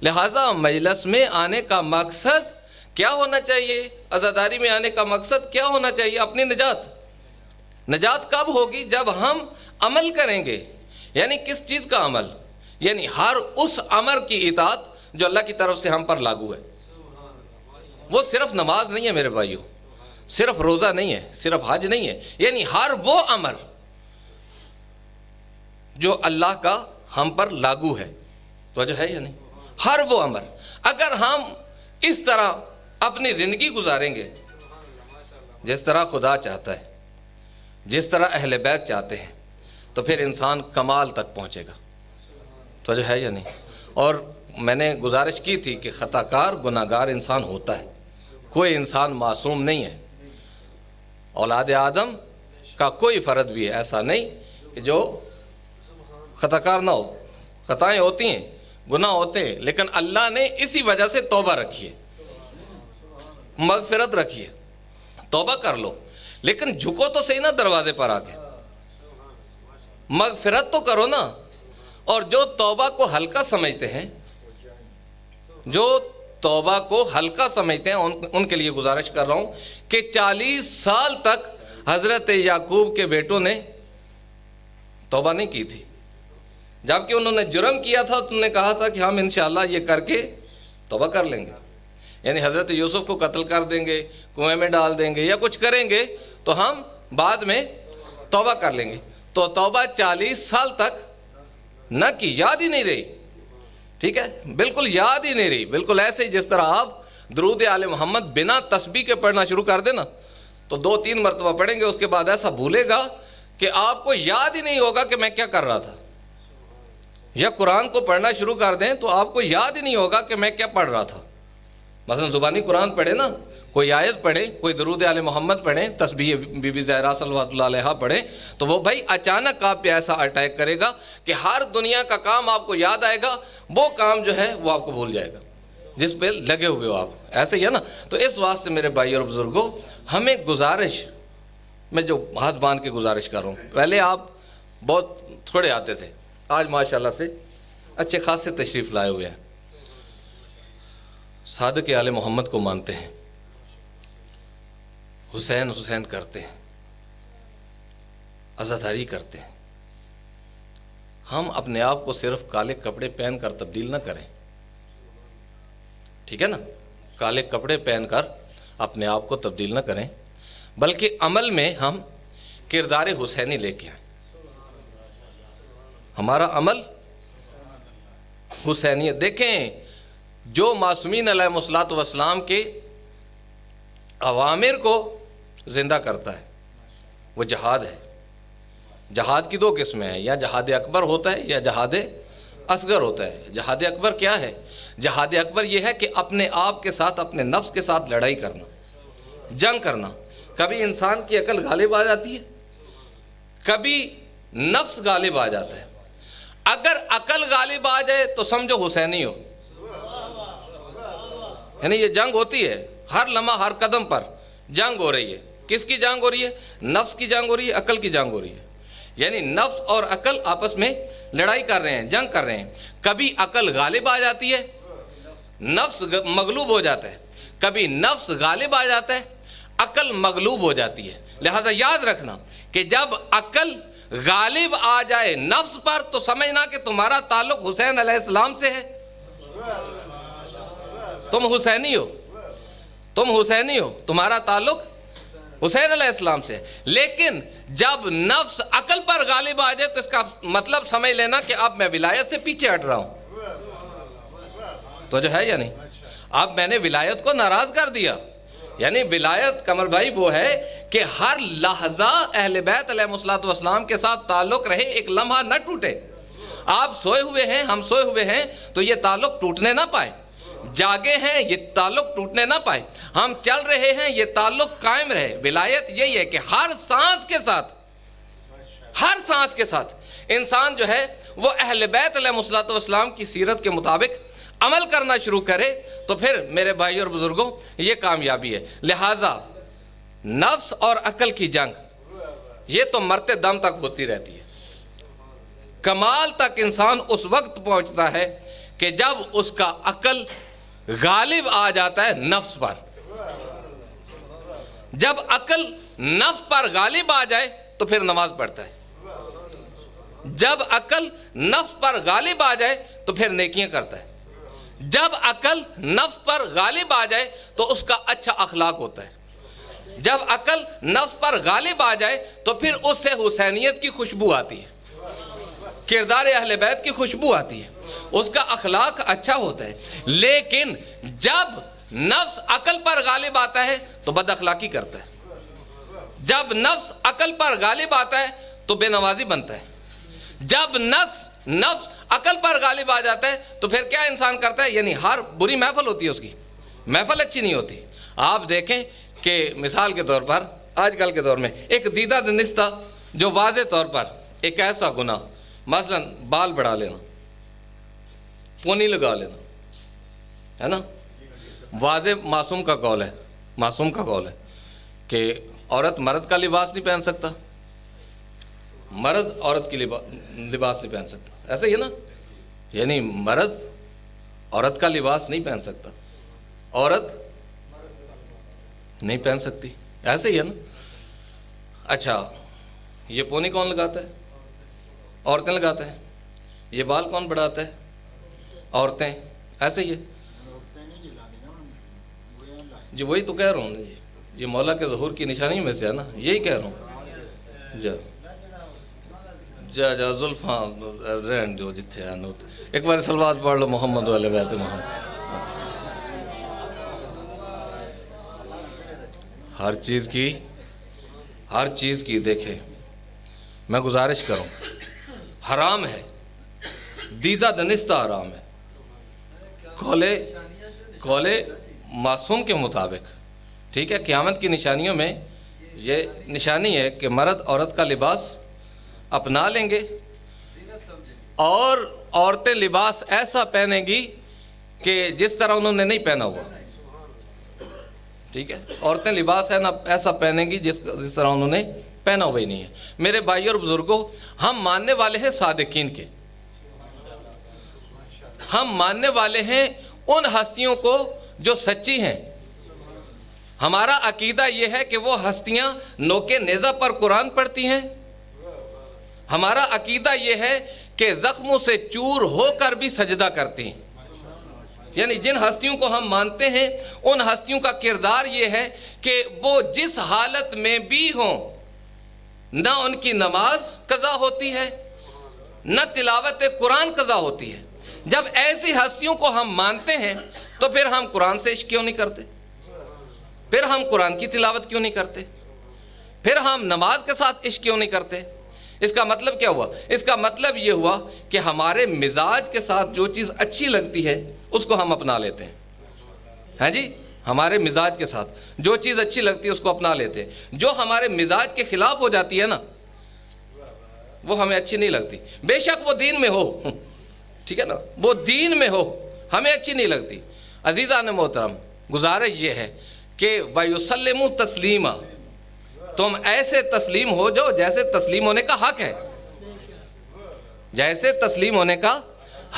لہٰذا مجلس میں آنے کا مقصد کیا ہونا چاہیے؟ عزاداری میں آنے کا مقصد کیا ہونا چاہیے؟ اپنی نجات۔ نجات کب ہوگی؟ جب ہم عمل کریں گے۔ یعنی کس چیز کا عمل؟ یعنی ہر اس امر کی اطاعت جو اللہ کی طرف سے ہم پر لاگو ہے۔ وہ صرف نماز نہیں ہے میرے بھائیو، صرف روزہ نہیں ہے، صرف حج نہیں ہے، یعنی ہر وہ امر جو اللہ کا ہم پر لاگو ہے، تو جو ہے یا نہیں، ہر وہ امر اگر ہم اس طرح اپنی زندگی گزاریں گے جس طرح خدا چاہتا ہے، جس طرح اہل بیت چاہتے ہیں، تو پھر انسان کمال تک پہنچے گا، تو جو ہے یا نہیں۔ اور میں نے گزارش کی تھی کہ خطا کار گناہ گار انسان ہوتا ہے، کوئی انسان معصوم نہیں ہے۔ اولاد آدم کا کوئی فرد بھی ہے ایسا نہیں کہ جو خطا کار نہ ہو، خطائیں ہوتی ہیں، گناہ ہوتے ہیں، لیکن اللہ نے اسی وجہ سے توبہ رکھی ہے، مغفرت رکھی ہے۔ توبہ کر لو، لیکن جھکو تو صحیح نا دروازے پر آ کے، مغفرت تو کرو نا۔ اور جو توبہ کو ہلکا سمجھتے ہیں، جو توبہ کو ہلکا سمجھتے ہیں، ان کے لیے گزارش کر رہا ہوں کہ 40 سال تک حضرت یعقوب کے بیٹوں نے توبہ نہیں کی تھی، جبکہ انہوں نے جرم کیا تھا تو انہوں نے کہا تھا کہ ہم انشاءاللہ یہ کر کے توبہ کر لیں گے، یعنی حضرت یوسف کو قتل کر دیں گے، کنویں میں ڈال دیں گے یا کچھ کریں گے تو ہم بعد میں توبہ کر لیں گے۔ تو توبہ 40 سال تک نہ کی، یاد ہی نہیں رہی، ٹھیک ہے، بالکل یاد ہی نہیں رہی۔ بالکل ایسے ہی جس طرح آپ درود آل محمد بنا تسبیح کے پڑھنا شروع کر دینا تو 2-3 مرتبہ پڑھیں گے، اس کے بعد ایسا بھولے گا کہ آپ کو یاد ہی نہیں ہوگا کہ میں کیا کر رہا تھا۔ یا قرآن کو پڑھنا شروع کر دیں تو آپ کو یاد ہی نہیں ہوگا کہ میں کیا پڑھ رہا تھا۔ مثلا زبانی قرآن پڑھے نا، کوئی آیت پڑھے، کوئی درود آل محمد پڑھیں، تسبیح بی بی زہرا صلی اللہ علیہ پڑھیں، تو وہ بھائی اچانک آپ پہ ایسا اٹیک کرے گا کہ ہر دنیا کا کام آپ کو یاد آئے گا، وہ کام جو ہے وہ آپ کو بھول جائے گا جس پہ لگے ہوئے ہو آپ، ایسے ہی ہے نا۔ تو اس واسطے میرے بھائی اور بزرگوں، ہمیں گزارش، میں جو ہاتھ باندھ کے گزارش کر رہا ہوں، پہلے آپ بہت تھوڑے آتے تھے، آج ماشاءاللہ سے اچھے خاصے تشریف لائے ہوئے ہیں، صادق آل محمد کو مانتے ہیں، حسین حسین کرتے ہیں، عزاداری کرتے ہیں۔ ہم اپنے آپ کو صرف کالے کپڑے پہن کر تبدیل نہ کریں، ٹھیک ہے نا، کالے کپڑے پہن کر اپنے آپ کو تبدیل نہ کریں، بلکہ عمل میں ہم کردار حسینی لے کے آئیں۔ ہمارا عمل حسینیت، دیکھیں جو معصومین علیہ الصلوۃ والسلام کے اوامر کو زندہ کرتا ہے وہ جہاد ہے۔ جہاد کی 2 قسمیں ہیں، یا جہاد اکبر ہوتا ہے یا جہاد اصغر ہوتا ہے۔ جہاد اکبر کیا ہے؟ جہاد اکبر یہ ہے کہ اپنے آپ کے ساتھ، اپنے نفس کے ساتھ لڑائی کرنا، جنگ کرنا۔ کبھی انسان کی عقل غالب آ جاتی ہے، کبھی نفس غالب آ جاتا ہے۔ اگر عقل غالب آ جائے تو سمجھو حسینی ہو، یعنی یہ جنگ ہوتی ہے، ہر لمحہ ہر قدم پر جنگ ہو رہی ہے۔ کس کی جنگ ہو رہی ہے؟ نفس کی جنگ ہو رہی ہے، عقل کی جنگ ہو رہی ہے، یعنی نفس اور عقل آپس میں لڑائی کر رہے ہیں، جنگ کر رہے ہیں۔ کبھی عقل غالب آ جاتی ہے، نفس مغلوب ہو جاتا ہے، کبھی نفس غالب آ جاتا ہے، عقل مغلوب ہو جاتی ہے۔ لہذا یاد رکھنا کہ جب عقل غالب آ جائے نفس پر تو سمجھنا کہ تمہارا تعلق حسین علیہ السلام سے ہے، تم حسینی ہو، تم حسینی ہو، تمہارا تعلق حسین علیہ السلام سے. لیکن جب نفس عقل پر غالب آ جائے تو اس کا مطلب سمجھ لینا کہ اب میں ولایت سے پیچھے ہٹ رہا ہوں. تو جو ہے یا نہیں, اب میں نے ولایت کو ناراض کر دیا. یعنی ولایت قمر بھائی وہ ہے کہ ہر لحظہ اہل بیت علیہ السلام کے ساتھ تعلق رہے, ایک لمحہ نہ ٹوٹے. آپ سوئے ہوئے ہیں, ہم سوئے ہوئے ہیں, تو یہ تعلق ٹوٹنے نہ پائے. جاگے ہیں, یہ تعلق ٹوٹنے نہ پائے. ہم چل رہے ہیں, یہ تعلق قائم رہے. ولایت یہی ہے کہ ہر سانس کے ساتھ انسان جو ہے وہ اہل بیت علیہ السلام کی سیرت کے مطابق عمل کرنا شروع کرے, تو پھر میرے بھائی اور بزرگوں یہ کامیابی ہے. لہٰذا نفس اور عقل کی جنگ یہ تو مرتے دم تک ہوتی رہتی ہے. کمال تک انسان اس وقت پہنچتا ہے کہ جب اس کا عقل غالب آ جاتا ہے نفس پر. جب عقل نفس پر غالب آ جائے تو پھر نماز پڑھتا ہے. جب عقل نفس پر غالب آ جائے تو پھر نیکیاں کرتا ہے. جب عقل نفس پر غالب آ جائے تو اس کا اچھا اخلاق ہوتا ہے. جب عقل نفس پر غالب آ جائے تو پھر اس سے حسینیت کی خوشبو آتی ہے, کردار اہل بیت کی خوشبو آتی ہے, اس کا اخلاق اچھا ہوتا ہے. لیکن جب نفس عقل پر غالب آتا ہے تو بد اخلاقی کرتا ہے. جب نفس عقل پر غالب آتا ہے تو بے نوازی بنتا ہے. جب نفس عقل پر غالب آ جاتا ہے تو پھر کیا انسان کرتا ہے, یعنی ہر بری محفل ہوتی ہے اس کی, محفل اچھی نہیں ہوتی. آپ دیکھیں کہ مثال کے طور پر آج کل کے دور میں ایک دیدہ دنستہ جو واضح طور پر ایک ایسا گناہ, مثلا بال بڑھا لینا, پونی لگا لینا, ہے نا, واضح معصوم کا قول ہے کہ عورت مرد کا لباس نہیں پہن سکتا, مرد عورت کی لباس نہیں پہن سکتا. ایسا ہی ہے نا, یعنی مرد عورت کا لباس نہیں پہن سکتا, عورت نہیں پہن سکتی. ایسا ہی ہے نا. اچھا, یہ پونی کون لگاتا ہے؟ عورتیں لگاتے ہیں. یہ بال کون بڑھاتا ہے؟ عورتیں. ایسے ہی ہے جی, وہی تو کہہ رہا ہوں جی, یہ مولا کے ظہور کی نشانیوں میں سے ہے نا, یہی کہہ رہا ہوں. جا زلفاں رہن جو جتھے ہیں. ایک بار صلوات پڑھ لو محمد والے بیت محمد. ہر چیز کی دیکھیں, میں گزارش کروں, حرام ہے, دیدہ دنستہ حرام ہے. کولے معصوم کے مطابق, ٹھیک ہے, قیامت کی نشانیوں میں یہ نشانی ہے کہ مرد عورت کا لباس اپنا لیں گے, اور عورتیں لباس ایسا پہنیں گی کہ جس طرح انہوں نے نہیں پہنا ہوا. ٹھیک ہے, عورتیں لباس ہے نا ایسا پہنیں گی جس طرح انہوں نے پہنا ہوا ہی نہیں ہے. میرے بھائی اور بزرگوں, ہم ماننے والے ہیں صادقین کے, ہم ماننے والے ہیں ان ہستیوں کو جو سچی ہیں. ہمارا عقیدہ یہ ہے کہ وہ ہستیاں نوکے نیزہ پر قرآن پڑھتی ہیں. ہمارا عقیدہ یہ ہے کہ زخموں سے چور ہو کر بھی سجدہ کرتی ہیں. یعنی جن ہستیوں کو ہم مانتے ہیں ان ہستیوں کا کردار یہ ہے کہ وہ جس حالت میں بھی ہوں, نہ ان کی نماز قضا ہوتی ہے, نہ تلاوت قرآن قضا ہوتی ہے. جب ایسی ہستیوں کو ہم مانتے ہیں تو پھر ہم قرآن سے عشق کیوں نہیں کرتے؟ پھر ہم قرآن کی تلاوت کیوں نہیں کرتے؟ پھر ہم نماز کے ساتھ عشق کیوں نہیں کرتے؟ اس کا مطلب کیا ہوا؟ اس کا مطلب یہ ہوا کہ ہمارے مزاج کے ساتھ جو چیز اچھی لگتی ہے اس کو ہم اپنا لیتے ہیں. ہاں جی, ہمارے مزاج کے ساتھ جو چیز اچھی لگتی ہے اس کو اپنا لیتے ہیں. جو ہمارے مزاج کے خلاف ہو جاتی ہے نا, وہ ہمیں اچھی نہیں لگتی. بے شک وہ دین میں ہو, ٹھیک ہے نا, وہ دین میں ہو, ہمیں اچھی نہیں لگتی. عزیزان محترم, گزارش یہ ہے کہ وَيُسَلِّمُ تسلیمہ, تم ایسے تسلیم ہو جاؤ جیسے تسلیم ہونے کا حق ہے, جیسے تسلیم ہونے کا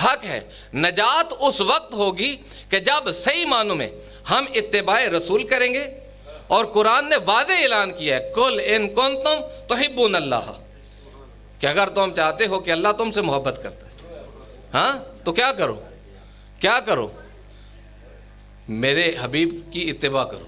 حق ہے. نجات اس وقت ہوگی کہ جب صحیح معنوں میں ہم اتباع رسول کریں گے, اور قرآن نے واضح اعلان کیا ہے قُلْ إِن كُنْتُمْ تُحِبُّونَ اللَّهَ, کہ اگر تم چاہتے ہو کہ اللہ تم سے محبت کرتا ہے, ہاں تو کیا کرو, میرے حبیب کی اتباع کرو.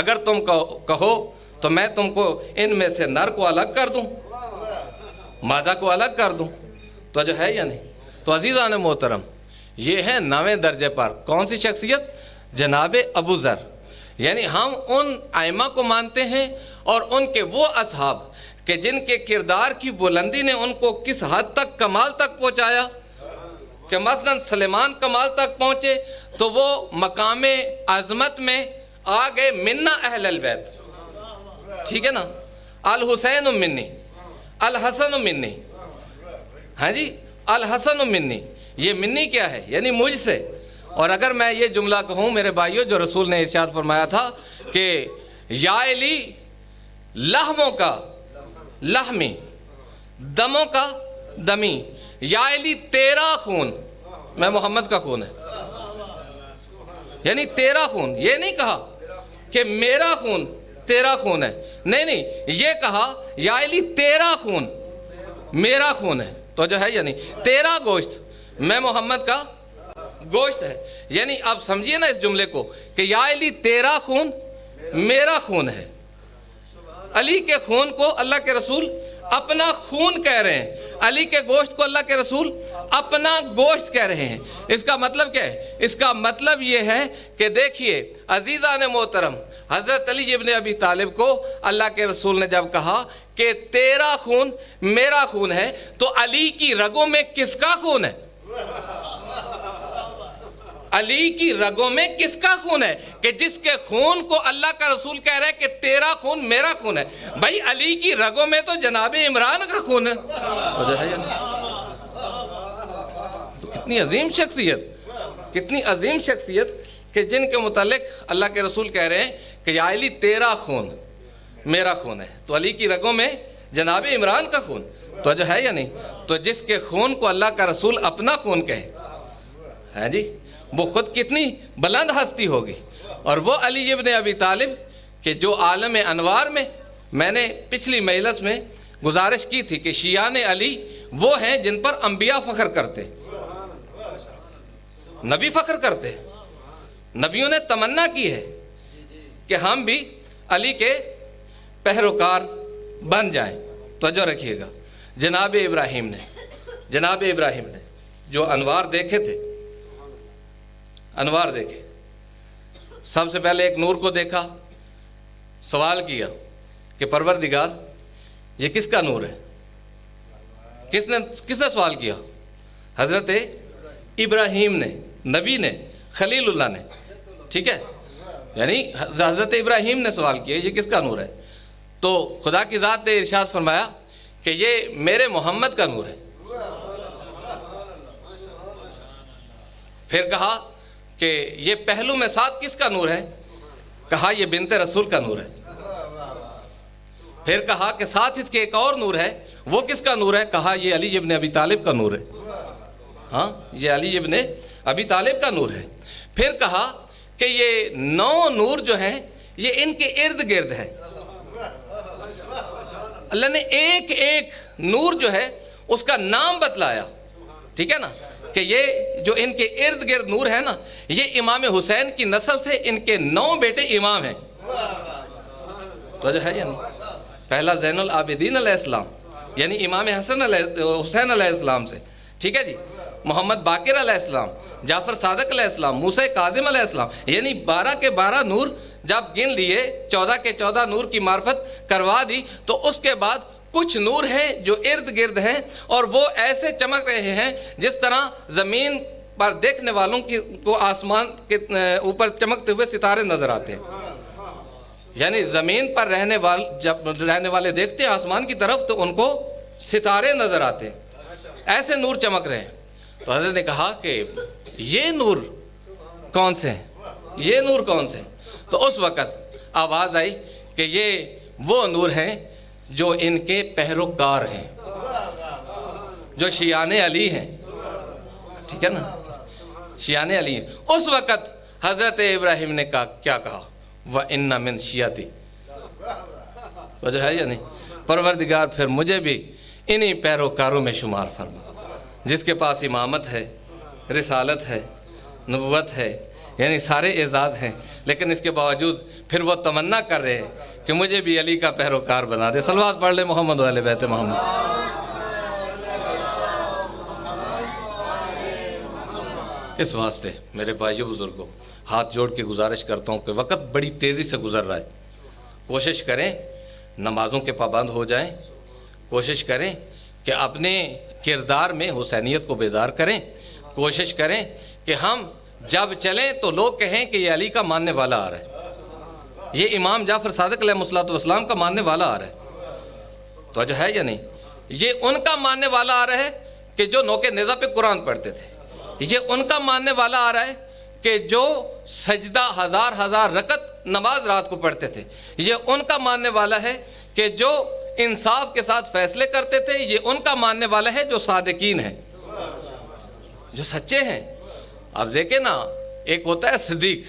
اگر تم کہو تو میں تم کو ان میں سے نر کو الگ کر دوں، مادہ کو الگ کر دوں، تو جو ہے یا نہیں؟ تو عزیزان محترم، یہ ہے 9ویں درجے پر کون سی شخصیت؟ جناب ابو ذر۔ یعنی ہم ان ائمہ کو مانتے ہیں اور ان کے وہ اصحاب کہ جن کے کردار کی بلندی نے ان کو کس حد تک کمال تک پہنچایا کہ مثلا سلیمان کمال تک پہنچے تو وہ مقام عظمت میں آ گئے منا اہل البیت، ٹھیک ہے نا؟ الحسین منی، الحسن منی، ہاں جی، الحسن منی، یہ منی کیا ہے؟ یعنی مجھ سے۔ اور اگر میں یہ جملہ کہوں میرے بھائیوں، جو رسول نے ارشاد فرمایا تھا کہ یا علی لحموں کا لحمی، دموں کا دمی، یا علی تیرا خون، میں محمد کا خون ہے، یعنی تیرا خون، یہ نہیں کہا کہ میرا خون تیرا خون ہے، نہیں، یہ کہا یا علی تیرا خون میرا خون ہے، تو جو ہے یعنی تیرا گوشت میں محمد کا گوشت ہے۔ یعنی اب سمجھیے نا اس جملے کو کہ یا علی تیرا خون میرا خون ہے۔ علی کے خون کو اللہ کے رسول اپنا خون کہہ رہے ہیں، علی کے گوشت کو اللہ کے رسول اپنا گوشت کہہ رہے ہیں۔ اس کا مطلب کیا ہے؟ اس کا مطلب یہ ہے کہ دیکھیے عزیزان محترم، حضرت علی ابن ابی طالب کو اللہ کے رسول نے جب کہا کہ تیرا خون میرا خون ہے، تو علی کی رگوں میں کس کا خون ہے؟ علی کی رگوں میں کس کا خون ہے کہ جس کے خون کو اللہ کا رسول کہہ رہا ہے کہ تیرا خون میرا خون ہے؟ بھائی علی کی رگوں میں تو جناب عمران کا خون ہے، تو کتنی عظیم شخصیت، کتنی عظیم شخصیت کہ جن کے متعلق اللہ کے رسول کہہ رہے ہیں کہ یا علی تیرا خون میرا خون ہے، تو علی کی رگوں میں جناب عمران کا خون، تو جو ہے یا نہیں؟ تو جس کے خون کو اللہ کا رسول اپنا خون کہے، ہے جی، وہ خود کتنی بلند ہستی ہوگی۔ اور وہ علی ابن ابی طالب کہ جو عالم انوار میں نے پچھلی مجلس میں گزارش کی تھی کہ شیعان علی وہ ہیں جن پر انبیاء فخر کرتے، نبی فخر کرتے، نبیوں نے تمنا کی ہے کہ ہم بھی علی کے پیروکار بن جائیں۔ توجہ رکھیے گا، جناب ابراہیم نے جو انوار دیکھے تھے، انوار دیکھے، سب سے پہلے ایک نور کو دیکھا، سوال کیا کہ پروردگار یہ کس کا نور ہے؟ کس نے سوال کیا؟ حضرت ابراہیم نے، نبی نے، خلیل اللہ نے، ٹھیک ہے، یعنی حضرت ابراہیم نے سوال کیا یہ کس کا نور ہے؟ تو خدا کی ذات نے ارشاد فرمایا کہ یہ میرے محمد کا نور ہے۔ پھر کہا کہ یہ پہلو میں ساتھ کس کا نور ہے؟ کہا یہ بنت رسول کا نور ہے۔ پھر کہا کہ ساتھ اس کے ایک اور نور ہے، وہ کس کا نور ہے؟ کہا یہ علی ابن ابی طالب کا نور ہے، ہاں یہ علی ابن ابی طالب کا نور ہے۔ پھر کہا کہ یہ 9 نور جو ہیں یہ ان کے ارد گرد ہیں۔ اللہ نے ایک ایک نور جو ہے اس کا نام بتلایا، ٹھیک ہے نا، کہ یہ جو ان کے ارد گرد نور ہے نا، یہ امام حسین کی نسل سے ان کے 9 بیٹے امام ہیں۔ تو جو ہے یعنی پہلا زین العابدین علیہ السلام یعنی امام حسین علیہ السلام سے، ٹھیک ہے جی، محمد باقر علیہ السلام، جعفر صادق علیہ السلام، موسیٰ کاظم علیہ السلام، یعنی 12 کے 12 نور جب گن لیے، 14 کے 14 نور کی معرفت کروا دی، تو اس کے بعد کچھ نور ہیں جو ارد گرد ہیں اور وہ ایسے چمک رہے ہیں جس طرح زمین پر دیکھنے والوں کو آسمان کے اوپر چمکتے ہوئے ستارے نظر آتے ہیں۔ یعنی زمین پر جب رہنے والے دیکھتے ہیں آسمان کی طرف تو ان کو ستارے نظر آتے ہیں، ایسے نور چمک رہے ہیں۔ تو حضرت نے کہا کہ یہ نور کون سے ہیں؟ یہ نور کون سے ہیں؟ تو اس وقت آواز آئی کہ یہ وہ نور ہیں جو ان کے پیروکار ہیں، جو شیعان علی ہیں، ٹھیک ہے نا، شیعان علی ہیں۔ اس وقت حضرت ابراہیم نے کیا کہا؟ وَإِنَّ مِن شِیَعَتِی، وجہ ہے یا نہیں؟ پروردگار پھر مجھے بھی انہی پیروکاروں میں شمار فرما، جس کے پاس امامت ہے، رسالت ہے، نبوت ہے، یعنی سارے اعزاز ہیں، لیکن اس کے باوجود پھر وہ تمنا کر رہے ہیں کہ مجھے بھی علی کا پیروکار بنا دے۔ صلوات پڑھ لے محمد والے بیت محمد۔ اس واسطے میرے بھائیو بزرگوں، ہاتھ جوڑ کے گزارش کرتا ہوں کہ وقت بڑی تیزی سے گزر رہا ہے، کوشش کریں نمازوں کے پابند ہو جائیں، کوشش کریں کہ اپنے کردار میں حسینیت کو بیدار کریں، کوشش کریں کہ ہم جب چلیں تو لوگ کہیں کہ یہ علی کا ماننے والا آ رہا ہے، یہ امام جعفر صادق علیہ السلام کا ماننے والا آ رہا ہے۔ تو جو ہے یا نہیں، یہ ان کا ماننے والا آ رہا ہے کہ جو نوکے نیزہ پہ قرآن پڑھتے تھے، یہ ان کا ماننے والا آ رہا ہے کہ جو سجدہ ہزار رکعت نماز رات کو پڑھتے تھے، یہ ان کا ماننے والا ہے کہ جو انصاف کے ساتھ فیصلے کرتے تھے، یہ ان کا ماننے والا ہے جو صادقین ہیں، جو سچے ہیں۔ اب دیکھیں نا، ایک ہوتا ہے صدیق،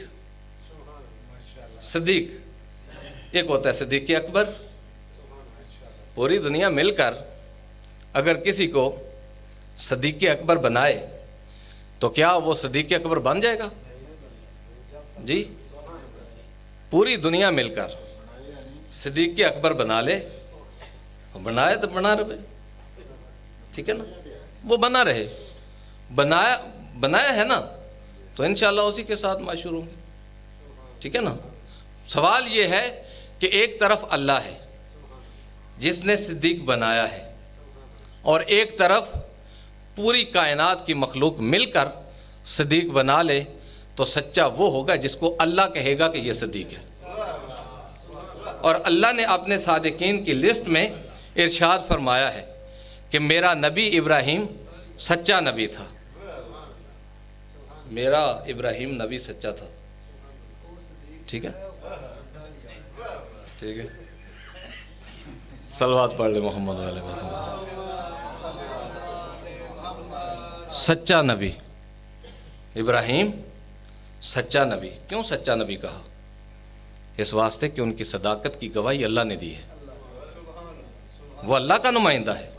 ایک ہوتا ہے صدیق اکبر۔ پوری دنیا مل کر اگر کسی کو صدیق اکبر بنائے تو کیا وہ صدیق اکبر بن جائے گا؟ جی، پوری دنیا مل کر صدیق اکبر بنا لے، بنائے تو بنا رہے، ٹھیک ہے نا، وہ بنا رہے، بنایا ہے نا، تو انشاءاللہ اسی کے ساتھ معاشر ہوں گے، ٹھیک ہے نا۔ سوال یہ ہے کہ ایک طرف اللہ ہے جس نے صدیق بنایا ہے، اور ایک طرف پوری کائنات کی مخلوق مل کر صدیق بنا لے، تو سچا وہ ہوگا جس کو اللہ کہے گا کہ یہ صدیق ہے۔ اور اللہ نے اپنے صادقین کی لسٹ میں ارشاد فرمایا ہے کہ میرا نبی ابراہیم سچا نبی تھا، میرا ابراہیم نبی سچا تھا، ٹھیک ہے، ٹھیک ہے، صلوات پڑھ لے محمد علیہ وسلم۔ سچا نبی ابراہیم، سچا نبی۔ کیوں سچا نبی کہا؟ اس واسطے کہ ان کی صداقت کی گواہی اللہ نے دی ہے، وہ اللہ کا نمائندہ ہے۔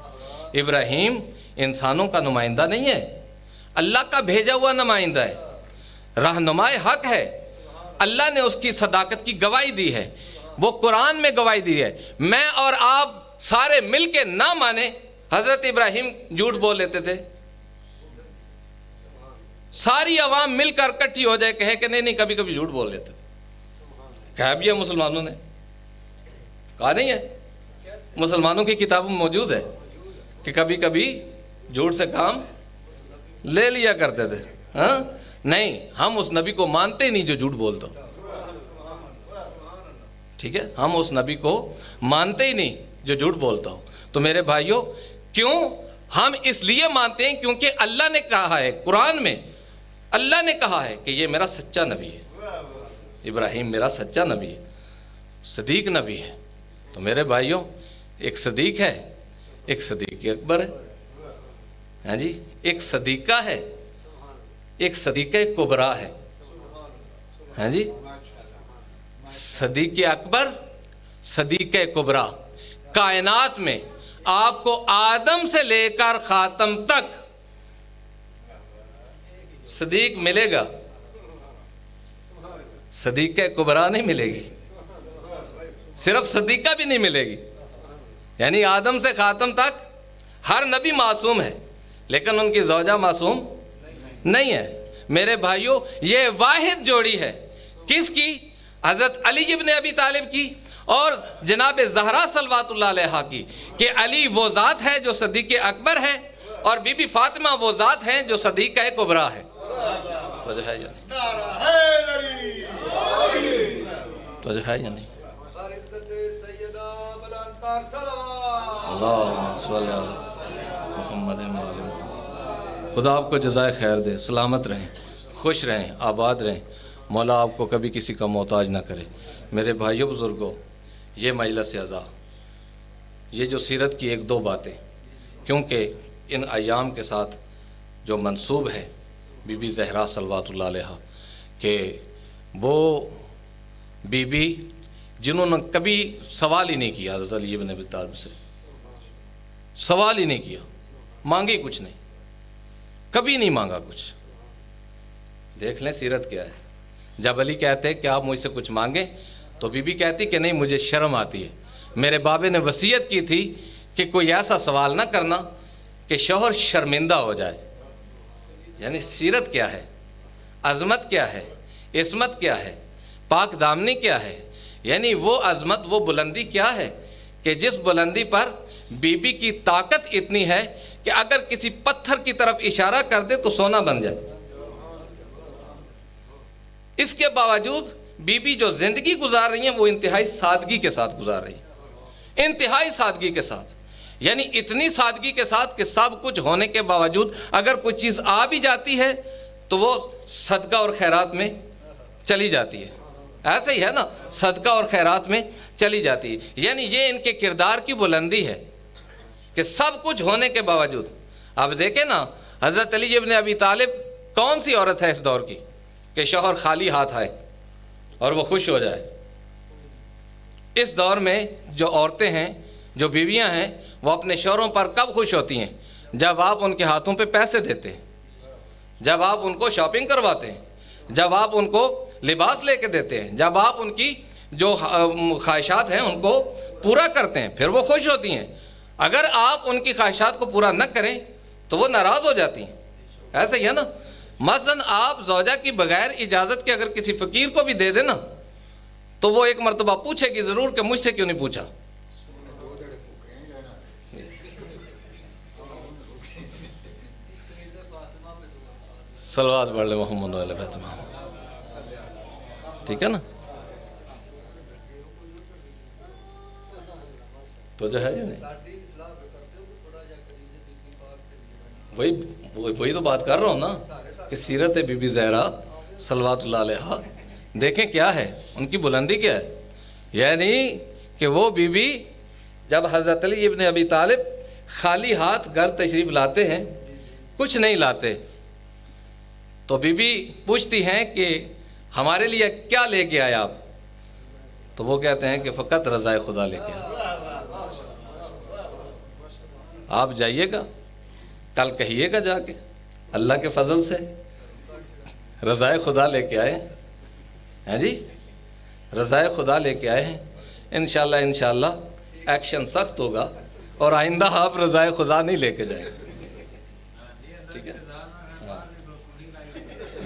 ابراہیم انسانوں کا نمائندہ نہیں ہے، اللہ کا بھیجا ہوا نمائندہ ہے، رہنمائے حق ہے۔ اللہ نے اس کی صداقت کی گواہی دی ہے، وہ قرآن میں گواہی دی ہے۔ میں اور آپ سارے مل کے نہ مانے، حضرت ابراہیم جھوٹ بول لیتے تھے، ساری عوام مل کر اکٹھی ہو جائے کہے کہ نہیں کبھی کبھی جھوٹ بول لیتے تھے۔ کہا بھی ہے مسلمانوں نے، کہا نہیں ہے، مسلمانوں کی کتابوں میں موجود ہے کہ کبھی کبھی جھوٹ سے کام لے لیا کرتے تھے۔ ہاں نہیں، ہم اس نبی کو مانتے ہی نہیں جو جھوٹ بولتا، ٹھیک ہے، ہم اس نبی کو مانتے ہی نہیں جو جھوٹ بولتا ہو۔ تو میرے بھائیوں، کیوں ہم اس لیے مانتے ہیں؟ کیونکہ اللہ نے کہا ہے قرآن میں، اللہ نے کہا ہے کہ یہ میرا سچا نبی ہے، ابراہیم میرا سچا نبی ہے، صدیق نبی ہے۔ تو میرے بھائیوں، ایک صدیق ہے، ایک صدیق اکبر ہے، ہاں جی، ایک صدیقہ ہے، ایک صدیقہ کبریٰ ہے، ہاں جی، صدیق اکبر، صدیقہ کبریٰ۔ کائنات میں آپ کو آدم سے لے کر خاتم تک صدیق ملے گا، صدیقہ کبریٰ نہیں ملے گی، صرف صدیقہ بھی نہیں ملے گی۔ یعنی آدم سے خاتم تک ہر نبی معصوم ہے، لیکن ان کی زوجہ معصوم نہیں ہے۔ میرے بھائیوں، یہ واحد جوڑی ہے کس کی؟ حضرت علی ابن ابی طالب کی اور جناب زہرا صلوات اللہ علیہا کی، کہ علی وہ ذات ہے جو صدیق اکبر ہے، اور بی بی فاطمہ وہ ذات ہیں جو صدیقہ کبریٰ ہے۔ تو جو ہے یا نہیں؟ تو جو ہے یا نہیں؟ اللہم صلی علی محمد۔ خدا آپ کو جزائے خیر دے، سلامت رہیں، خوش رہیں، آباد رہیں، مولا آپ کو کبھی کسی کا محتاج نہ کرے۔ میرے بھائیو بزرگوں، یہ مجلس اعزا، یہ جو سیرت کی ایک دو باتیں، کیونکہ ان ایام کے ساتھ جو منسوب ہے بی بی زہرا صلوات اللہ علیہا، کہ وہ بی بی جنہوں نے کبھی سوال ہی نہیں کیا حضرت علی بن ابی طالب سے، سوال ہی نہیں کیا، مانگے کچھ نہیں، کبھی نہیں مانگا کچھ۔ دیکھ لیں سیرت کیا ہے، جب علی کہتے کہ آپ مجھ سے کچھ مانگیں تو بی بی کہتی کہ نہیں مجھے شرم آتی ہے، میرے بابے نے وصیت کی تھی کہ کوئی ایسا سوال نہ کرنا کہ شوہر شرمندہ ہو جائے۔ یعنی سیرت کیا ہے، عظمت کیا ہے، عصمت کیا ہے، پاک دامنی کیا ہے، یعنی وہ عظمت، وہ بلندی کیا ہے کہ جس بلندی پر بی بی کی طاقت اتنی ہے کہ اگر کسی پتھر کی طرف اشارہ کر دے تو سونا بن جائے۔ اس کے باوجود بی بی جو زندگی گزار رہی ہیں وہ انتہائی سادگی کے ساتھ گزار رہی ہیں، انتہائی سادگی کے ساتھ، یعنی اتنی سادگی کے ساتھ کہ سب کچھ ہونے کے باوجود اگر کوئی چیز آ بھی جاتی ہے تو وہ صدقہ اور خیرات میں چلی جاتی ہے۔ ایسے ہی ہے نا، صدقہ اور خیرات میں چلی جاتی ہے۔ یعنی یہ ان کے کردار کی بلندی ہے کہ سب کچھ ہونے کے باوجود۔ اب دیکھیں نا، حضرت علی ابن ابی طالب کون سی عورت ہے اس دور کی کہ شوہر خالی ہاتھ آئے اور وہ خوش ہو جائے؟ اس دور میں جو عورتیں ہیں، جو بیویاں ہیں، وہ اپنے شوہروں پر کب خوش ہوتی ہیں؟ جب آپ ان کے ہاتھوں پہ پیسے دیتے ہیں، جب آپ ان کو شاپنگ کرواتے ہیں، جب آپ ان کو لباس لے کے دیتے ہیں، جب آپ ان کی جو خواہشات ہیں ان کو پورا کرتے ہیں، پھر وہ خوش ہوتی ہیں۔ اگر آپ ان کی خواہشات کو پورا نہ کریں تو وہ ناراض ہو جاتی ہیں۔ ایسے ہی ہے نا، مثلاً آپ زوجہ کی بغیر اجازت کے اگر کسی فقیر کو بھی دے دیں نا تو وہ ایک مرتبہ پوچھے گی ضرور کہ مجھ سے کیوں نہیں پوچھا۔ صلوات پڑھ لیں محمد علیہ بیت محمد، ٹھیک ہے نا؟ تو جو ہے وہی تو بات کر رہا ہوں نا کہ سیرت بی بی زہرا صلوات اللہ علیہا دیکھیں کیا ہے، ان کی بلندی کیا ہے۔ یعنی کہ وہ بی بی جب حضرت علی ابن ابی طالب خالی ہاتھ گھر تشریف لاتے ہیں، کچھ نہیں لاتے، تو بی بی پوچھتی ہیں کہ ہمارے لیے کیا لے کے آئے آپ؟ تو وہ کہتے ہیں کہ فقط رضائے خدا لے کے آئے۔ آپ جائیے گا، کل کہیے گا جا کے اللہ کے فضل سے رضائے خدا لے کے آئے ہیں جی، رضائے خدا لے کے آئے ہیں۔ انشاءاللہ ایکشن سخت ہوگا اور آئندہ آپ رضائے خدا نہیں لے کے جائیں، ٹھیک ہے؟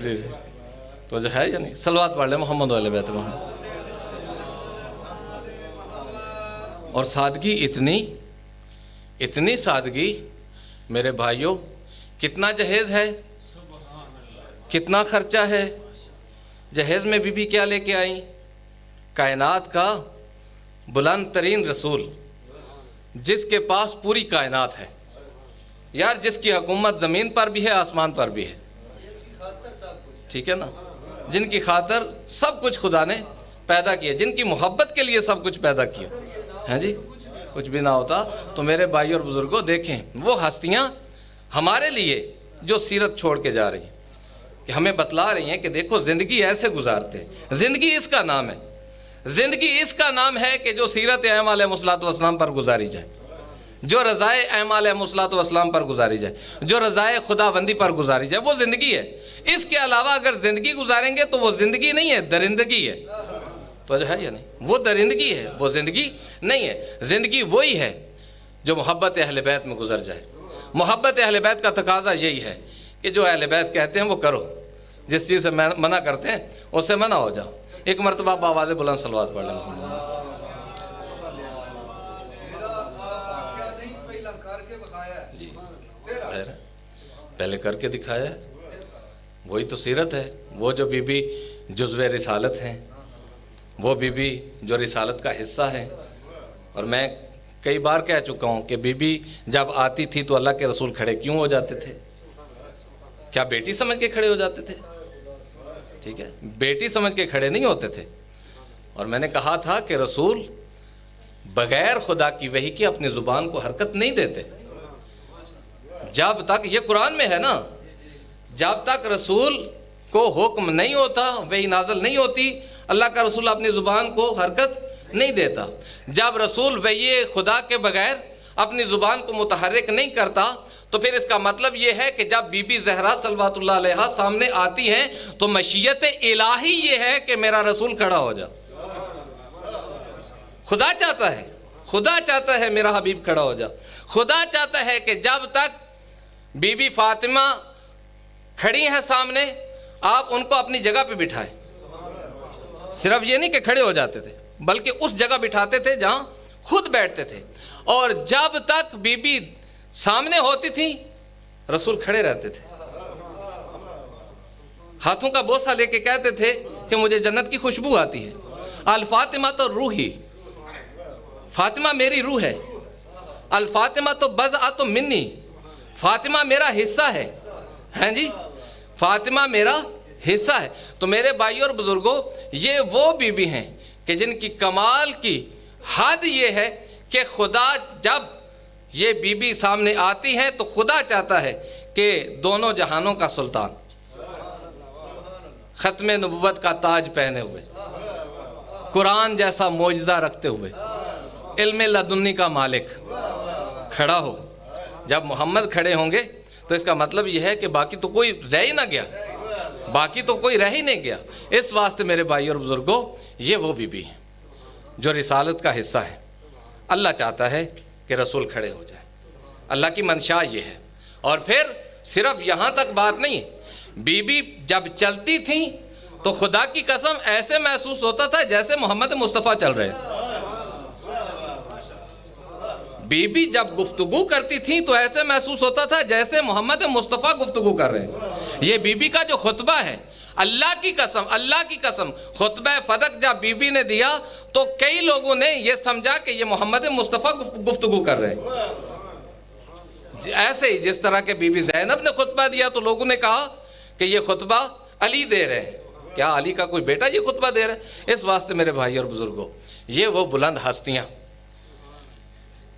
جی جی، تو جو ہے یعنی صلوات پڑھ لیں محمد علیہ بیت محمد۔ اور سادگی اتنی سادگی میرے بھائیوں، کتنا جہیز ہے، کتنا خرچہ ہے۔ جہیز میں بی بی کیا لے کے آئیں؟ کائنات کا بلند ترین رسول، جس کے پاس پوری کائنات ہے یار، جس کی حکومت زمین پر بھی ہے آسمان پر بھی ہے، ٹھیک ہے نا؟ جن کی خاطر سب کچھ خدا نے پیدا کیا، جن کی محبت کے لیے سب کچھ پیدا کیا ہے جی۔ کچھ بھی نہ ہوتا تو میرے بھائی اور بزرگوں دیکھیں وہ ہستیاں ہمارے لیے جو سیرت چھوڑ کے جا رہی ہیں کہ ہمیں بتلا رہی ہیں کہ دیکھو زندگی ایسے گزارتے ہیں۔ زندگی اس کا نام ہے، زندگی اس کا نام ہے کہ جو سیرت ائمہ علیہ الصلوۃ والسلام پر گزاری جائے، جو رضائے ائمہ علیہ الصلوۃ والسلام پر گزاری جائے، جو رضائے خدا بندی پر گزاری جائے، وہ زندگی ہے۔ اس کے علاوہ اگر زندگی گزاریں گے تو وہ زندگی نہیں ہے، درندگی ہے۔ تو جو ہے یا نہیں، وہ درندگی ہے، وہ زندگی نہیں ہے۔ زندگی وہی ہے جو محبت اہل بیت میں گزر جائے۔ محبت اہل بیت کا تقاضا یہی ہے کہ جو اہل بیت کہتے ہیں وہ کرو، جس چیز سے منع کرتے ہیں اس سے منع ہو جاؤ۔ ایک مرتبہ بآواز بلند صلوات پڑھ لیں۔ جی پہلے کر کے دکھایا ہے، وہی تو سیرت ہے۔ وہ جو بی بی جزو رسالت ہیں، وہ بی بی جو رسالت کا حصہ ہے۔ اور میں کئی بار کہہ چکا ہوں کہ بی بی جب آتی تھی تو اللہ کے رسول کھڑے کیوں ہو جاتے تھے؟ کیا بیٹی سمجھ کے کھڑے ہو جاتے تھے؟ ٹھیک ہے، بیٹی سمجھ کے کھڑے نہیں ہوتے تھے۔ اور میں نے کہا تھا کہ رسول بغیر خدا کی وحی کے اپنی زبان کو حرکت نہیں دیتے۔ جب تک، یہ قرآن میں ہے نا، جب تک رسول کو حکم نہیں ہوتا، وحی نازل نہیں ہوتی، اللہ کا رسول اپنی زبان کو حرکت نہیں دیتا۔ جب رسول وحی خدا کے بغیر اپنی زبان کو متحرک نہیں کرتا تو پھر اس کا مطلب یہ ہے کہ جب بی بی زہرا صلوات اللہ علیہا سامنے آتی ہیں تو مشیت الہی یہ ہے کہ میرا رسول کھڑا ہو جا. خدا چاہتا ہے میرا حبیب کھڑا ہو جا. خدا چاہتا ہے کہ جب تک بی بی فاطمہ کھڑی ہیں سامنے آپ ان کو اپنی جگہ پہ بٹھائیں. صرف یہ نہیں کہ کھڑے ہو جاتے تھے بلکہ اس جگہ بٹھاتے تھے جہاں خود بیٹھتے تھے. اور جب تک بی بی سامنے ہوتی تھی رسول کھڑے رہتے تھے. ہاتھوں کا بوسہ لے کے کہتے تھے کہ مجھے جنت کی خوشبو آتی ہے. الفاطمہ تو روحی، فاطمہ میری روح ہے. الفاطمہ تو بضعۃ منی، فاطمہ میرا حصہ ہے. ہیں جی، فاطمہ میرا حصہ ہے. تو میرے بھائی اور بزرگوں، یہ وہ بیوی ہیں کہ جن کی کمال کی حد یہ ہے کہ خدا جب یہ بیوی سامنے آتی ہے تو خدا چاہتا ہے کہ دونوں جہانوں کا سلطان، ختم نبوت کا تاج پہنے ہوئے، قرآن جیسا معجزہ رکھتے ہوئے، علم لدنی کا مالک کھڑا ہو. جب محمد کھڑے ہوں گے تو اس کا مطلب یہ ہے کہ باقی تو کوئی رہ ہی نہ گیا، باقی تو کوئی رہ ہی نہیں گیا. اس واسطے میرے بھائی اور بزرگوں، یہ وہ بیوی ہیں جو رسالت کا حصہ ہے. اللہ چاہتا ہے کہ رسول کھڑے ہو جائے. اللہ کی منشا یہ ہے. اور پھر صرف یہاں تک بات نہیں ہے، بیوی جب چلتی تھیں تو خدا کی قسم ایسے محسوس ہوتا تھا جیسے محمد مصطفیٰ چل رہے ہیں. بیوی جب گفتگو کرتی تھیں تو ایسے محسوس ہوتا تھا جیسے محمد مصطفیٰ گفتگو کر رہے ہیں. یہ بیوی کا جو خطبہ ہے، اللہ کی قسم خطبہ فدق جب بیوی نے دیا تو کئی لوگوں نے یہ سمجھا کہ یہ محمد مصطفیٰ گفتگو کر رہے ہیں. ایسے ہی جس طرح کے بی بی زینب نے خطبہ دیا تو لوگوں نے کہا کہ یہ خطبہ علی دے رہے ہیں. کیا علی کا کوئی بیٹا یہ خطبہ دے رہا ہے؟ اس واسطے میرے بھائی اور بزرگوں، یہ وہ بلند ہستیاں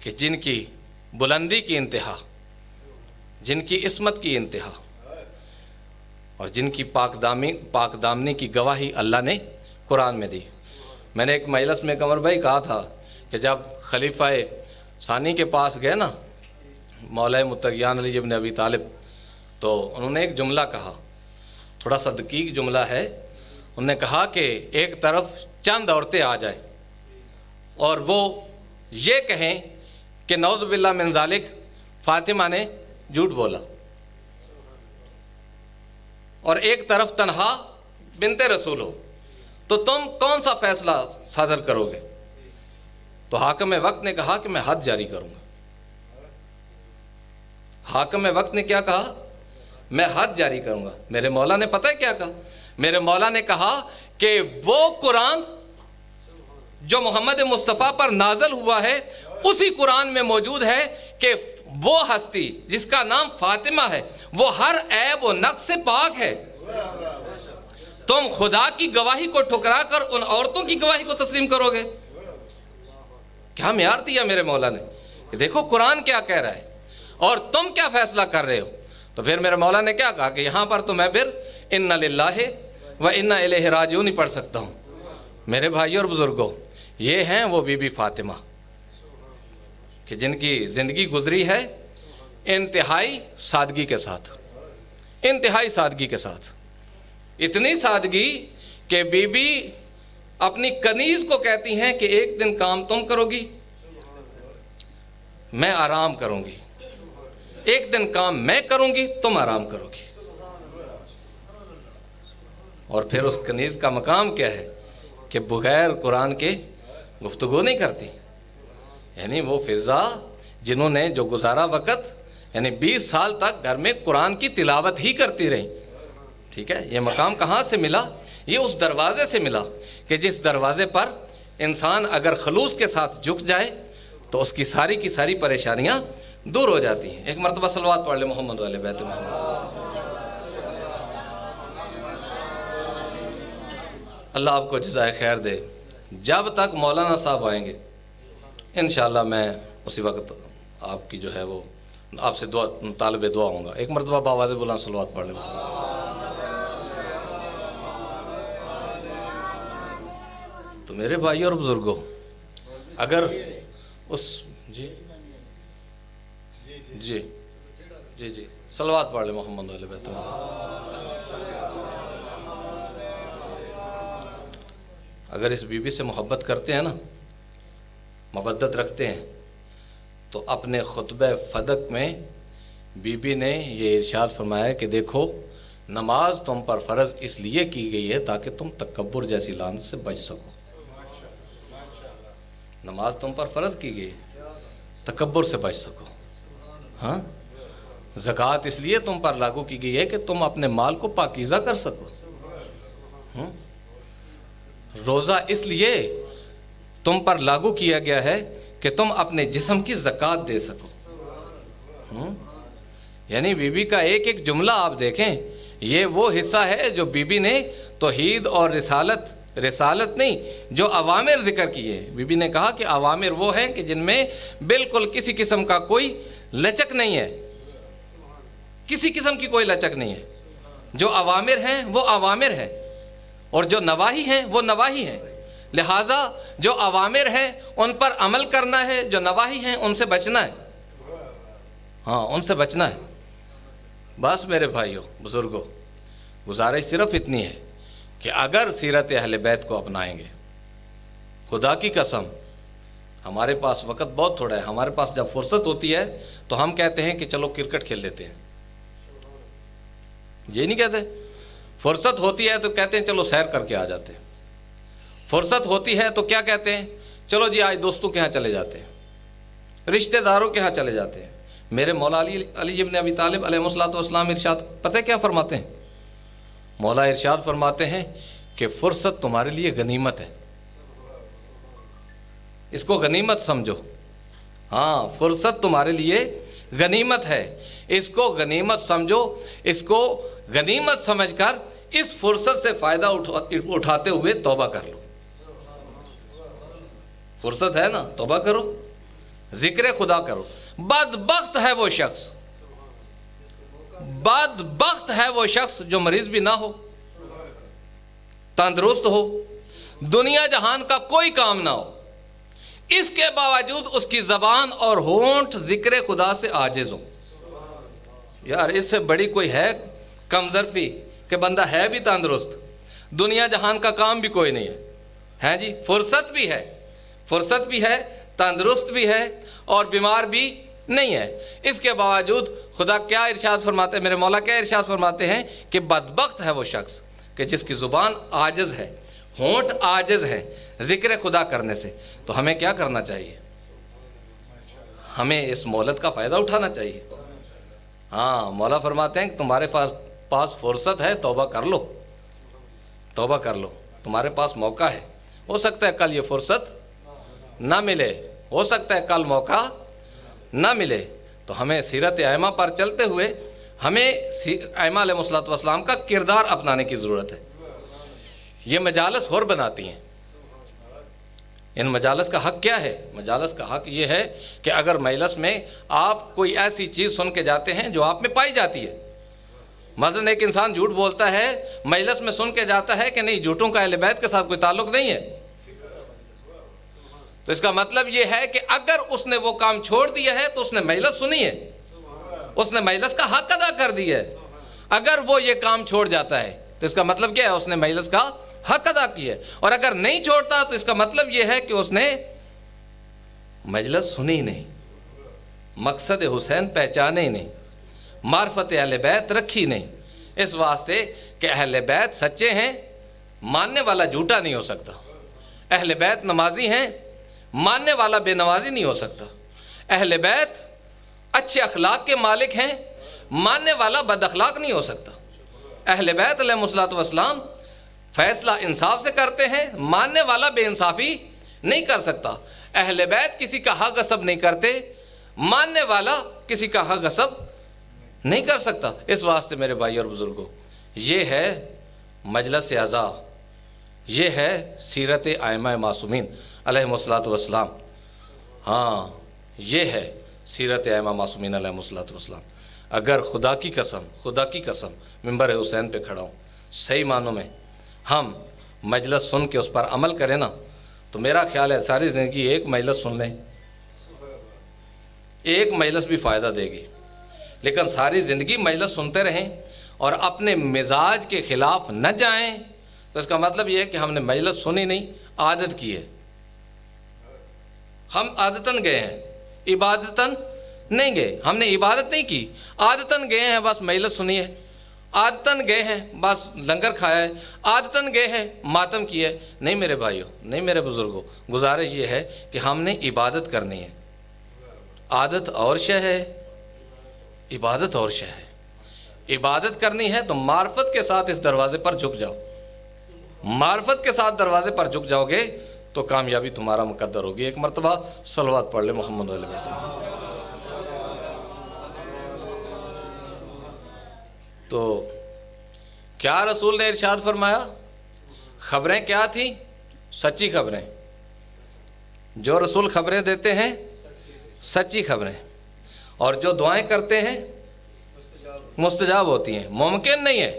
کہ جن کی بلندی کی انتہا، جن کی عصمت کی انتہا اور جن کی پاک دامنی کی گواہی اللہ نے قرآن میں دی. میں نے ایک مجلس میں قمر بھائی کہا تھا کہ جب خلیفہ ثانی کے پاس گئے نا مولا متقیان علی ابن ابی طالب، تو انہوں نے ایک جملہ کہا، تھوڑا سا دقیق جملہ ہے. انہوں نے کہا کہ ایک طرف چند عورتیں آ جائیں اور وہ یہ کہیں کہ نعوذ باللہ من ذالک فاطمہ نے جھوٹ بولا، اور ایک طرف تنہا بنت رسول ہو، تو تم کون سا فیصلہ صادر کرو گے؟ تو حاکم وقت نے کہا کہ میں حد جاری کروں گا. حاکم وقت نے کیا کہا؟ میں حد جاری کروں گا. میرے مولا نے پتہ ہے کیا کہا؟ میرے مولا نے کہا کہ وہ قرآن جو محمد مصطفیٰ پر نازل ہوا ہے اسی قرآن میں موجود ہے کہ وہ ہستی جس کا نام فاطمہ ہے وہ ہر عیب و نقص سے پاک ہے. تم خدا کی گواہی کو ٹھکرا کر ان عورتوں کی گواہی کو تسلیم کرو گے؟ کیا معیار دیا میرے مولا نے کہ دیکھو قرآن کیا کہہ رہا ہے اور تم کیا فیصلہ کر رہے ہو. تو پھر میرے مولا نے کیا کہا کہ یہاں پر تو میں پھر انا للہ و انا الیہ راجعون نہیں پڑھ سکتا ہوں. میرے بھائی اور بزرگوں، یہ ہیں وہ بی بی فاطمہ کہ جن کی زندگی گزری ہے انتہائی سادگی کے ساتھ، انتہائی سادگی کے ساتھ. اتنی سادگی کہ بی بی اپنی کنیز کو کہتی ہیں کہ ایک دن کام تم کرو گی، میں آرام کروں گی، ایک دن کام میں کروں گی، تم آرام کرو گی. اور پھر اس کنیز کا مقام کیا ہے کہ بغیر قرآن کے گفتگو نہیں کرتی. یعنی وہ فضا جنہوں نے جو گزارا وقت، یعنی 20 سال تک گھر میں قرآن کی تلاوت ہی کرتی رہیں. ٹھیک ہے، یہ مقام کہاں سے ملا؟ یہ اس دروازے سے ملا کہ جس دروازے پر انسان اگر خلوص کے ساتھ جھک جائے تو اس کی ساری پریشانیاں دور ہو جاتی ہیں. ایک مرتبہ صلوات پڑھ لے محمد والے بیت محمد. اللہ آپ کو جزائے خیر دے. جب تک مولانا صاحب آئیں گے انشاءاللہ میں اسی وقت آپ کی جو ہے وہ آپ سے دعا طالب دعا ہوں گا. ایک مرتبہ بآواز بلند صلوات پڑھ لے. تو میرے بھائی اور بزرگوں، اگر اس جی جی جی صلوات پڑھ لیں محمد علیہ بیت اللہ۔ اگر اس بی بی سے محبت کرتے ہیں نا، مودت رکھتے ہیں، تو اپنے خطبہ فدق میں بی بی نے یہ ارشاد فرمایا کہ دیکھو نماز تم پر فرض اس لیے کی گئی ہے تاکہ تم تکبر جیسی لعنت سے بچ سکو۔ نماز تم پر فرض کی گئی ہے تکبر سے بچ سکو۔ ہاں، زکوٰۃ اس لیے تم پر لاگو کی گئی ہے کہ تم اپنے مال کو پاکیزہ کر سکو۔ روزہ اس لیے تم پر لاگو کیا گیا ہے کہ تم اپنے جسم کی زکوٰۃ دے سکو۔ یعنی بی بی کا ایک ایک جملہ آپ دیکھیں، یہ وہ حصہ ہے جو بی بی نے توحید اور رسالت نہیں، جو اوامر ذکر کیے۔ بی بی نے کہا کہ اوامر وہ ہیں کہ جن میں بالکل کسی قسم کا کوئی لچک نہیں ہے، کسی قسم کی کوئی لچک نہیں ہے۔ جو اوامر ہیں وہ اوامر ہیں، اور جو نواہی ہیں وہ نواہی ہیں۔ لہٰذا جو اوامر ہیں ان پر عمل کرنا ہے، جو نواہی ہیں ان سے بچنا ہے۔ ہاں، ان سے بچنا ہے۔ بس میرے بھائیوں بزرگوں، گزارش صرف اتنی ہے کہ اگر سیرت اہل بیت کو اپنائیں گے، خدا کی قسم ہمارے پاس وقت بہت تھوڑا ہے، ہمارے پاس جب فرصت ہوتی ہے تو ہم کہتے ہیں کہ چلو کرکٹ کھیل لیتے ہیں، یہ نہیں کہتے۔ فرصت ہوتی ہے تو کہتے ہیں چلو سیر کر کے آ جاتے ہیں۔ فرصت ہوتی ہے تو کیا کہتے ہیں؟ چلو جی آج دوستوں کے ہاں چلے جاتے ہیں، رشتہ داروں کے ہاں چلے جاتے ہیں۔ میرے مولا علی ابن ابی طالب علیہ الصلوۃ والسلام ارشاد پتہ کیا فرماتے ہیں؟ مولا ارشاد فرماتے ہیں کہ فرصت تمہارے لیے غنیمت ہے، اس کو غنیمت سمجھو۔ ہاں، فرصت تمہارے لیے غنیمت ہے، اس کو غنیمت سمجھو، اس کو غنیمت سمجھ کر اس فرصت سے فائدہ اٹھاتے ہوئے توبہ کر لو۔ فرصت ہے نا، توبہ کرو، ذکر خدا کرو۔ بدبخت ہے وہ شخص، بدبخت ہے وہ شخص جو مریض بھی نہ ہو، تندرست ہو، دنیا جہان کا کوئی کام نہ ہو، اس کے باوجود اس کی زبان اور ہونٹ ذکر خدا سے عاجز ہو۔ یار اس سے بڑی کوئی ہے کمزرفی کہ بندہ ہے بھی تندرست، دنیا جہان کا کام بھی کوئی نہیں ہے جی، فرصت بھی ہے، تندرست بھی ہے اور بیمار بھی نہیں ہے، اس کے باوجود خدا کیا ارشاد فرماتے ہیں، میرے مولا کیا ارشاد فرماتے ہیں کہ بدبخت ہے وہ شخص کہ جس کی زبان عاجز ہے، ہونٹ عاجز ہے ذکر خدا کرنے سے۔ تو ہمیں کیا کرنا چاہیے؟ ہمیں اس مہلت کا فائدہ اٹھانا چاہیے۔ ہاں، مولا فرماتے ہیں کہ تمہارے پاس فرصت ہے، توبہ کر لو، توبہ کر لو، تمہارے پاس موقع ہے۔ ہو سکتا ہے کل یہ فرصت نہ ملے، ہو سکتا ہے کل موقع نہ ملے، تو ہمیں سیرت ائمہ پر چلتے ہوئے ہمیں ائمہ علیہ الصلوۃ والسلام کا کردار اپنانے کی ضرورت ہے۔ یہ مجالس حر بناتی ہیں۔ ان مجالس کا حق کیا ہے؟ مجالس کا حق یہ ہے کہ اگر مجلس میں آپ کوئی ایسی چیز سن کے جاتے ہیں جو آپ میں پائی جاتی ہے، مثلاً ایک انسان جھوٹ بولتا ہے، مجلس میں سن کے جاتا ہے کہ نہیں جھوٹوں کا اہل بیت کے ساتھ کوئی تعلق نہیں ہے، تو اس کا مطلب یہ ہے کہ اگر اس نے وہ کام چھوڑ دیا ہے تو اس نے مجلس سنی ہے، اس نے مجلس کا حق ادا کر دیا ہے۔ اگر وہ یہ کام چھوڑ جاتا ہے تو اس کا مطلب کیا ہے؟ اس نے مجلس کا حق ادا کیا ہے۔ اور اگر نہیں چھوڑتا تو اس کا مطلب یہ ہے کہ اس نے مجلس سنی نہیں، مقصد حسین پہچانے ہی نہیں، معرفت اہل بیت رکھی نہیں۔ اس واسطے کہ اہل بیت سچے ہیں، ماننے والا جھوٹا نہیں ہو سکتا۔ اہل بیت نمازی ہیں، ماننے والا بے نمازی نہیں ہو سکتا۔ اہل بیت اچھے اخلاق کے مالک ہیں، ماننے والا بد اخلاق نہیں ہو سکتا۔ اہل بیت علیہ الصلوۃ والسلام فیصلہ انصاف سے کرتے ہیں، ماننے والا بے انصافی نہیں کر سکتا۔ اہل بیت کسی کا حق غصب نہیں کرتے، ماننے والا کسی کا حق غصب نہیں کر سکتا۔ اس واسطے میرے بھائی اور بزرگوں، یہ ہے مجلس اعزا، یہ ہے سیرت ائمہ معصومین علیہ الصلوۃ والسلام۔ ہاں، یہ ہے سیرت ائمہ معصومین علیہ الصلوۃ والسلام۔ اگر خدا کی قسم منبر حسین پہ کھڑا ہوں، صحیح معنوں میں ہم مجلس سن کے اس پر عمل کریں نا، تو میرا خیال ہے ساری زندگی ایک مجلس سن لیں، ایک مجلس بھی فائدہ دے گی۔ لیکن ساری زندگی مجلس سنتے رہیں اور اپنے مزاج کے خلاف نہ جائیں تو اس کا مطلب یہ ہے کہ ہم نے مجلس سنی نہیں، عادت کی ہے. ہم عادتاً گئے ہیں، عبادتاً نہیں گئے. ہم نے عبادت نہیں کی، عادتاً گئے ہیں، بس مجلس سنی ہے. عادتاً گئے ہیں، بس لنگر کھایا ہے. عادتاً گئے ہیں، ماتم کیا ہے. نہیں میرے بھائیوں، نہیں میرے بزرگوں، گزارش یہ ہے کہ ہم نے عبادت کرنی ہے. عادت اور شے ہے، عبادت اور شے ہے. عبادت کرنی ہے تو معرفت کے ساتھ اس دروازے پر جھک جاؤ. معرفت کے ساتھ دروازے پر جھک جاؤ گے تو کامیابی تمہارا مقدر ہوگی. ایک مرتبہ صلوات پڑھ لے محمد علیہ وسلم. تو کیا رسول نے ارشاد فرمایا؟ خبریں کیا تھیں؟ سچی خبریں. جو رسول خبریں دیتے ہیں سچی خبریں، اور جو دعائیں کرتے ہیں مستجاب ہوتی ہیں. ممکن نہیں ہے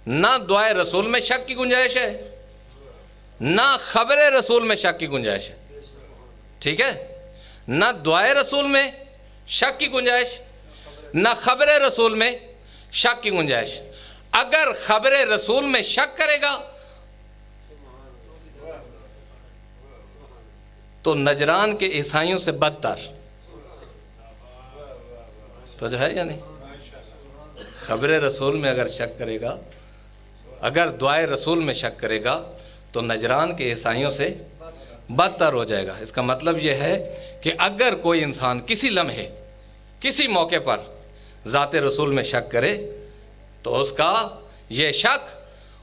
نہ دعائے رسول میں شک کی گنجائش ہے، نہ خبر رسول میں شک کی گنجائش ہے. ٹھیک ہے؟ نہ دعائے رسول میں شک کی گنجائش، نہ خبر رسول میں شک کی گنجائش. اگر خبر رسول میں شک کرے گا تو نجران کے عیسائیوں سے بدتر. تو جو ہے یا نہیں؟ خبر رسول میں اگر شک کرے گا، اگر دعائے رسول میں شک کرے گا تو نجران کے عیسائیوں سے بدتر ہو جائے گا. اس کا مطلب یہ ہے کہ اگر کوئی انسان کسی لمحے کسی موقع پر ذات رسول میں شک کرے تو اس کا یہ شک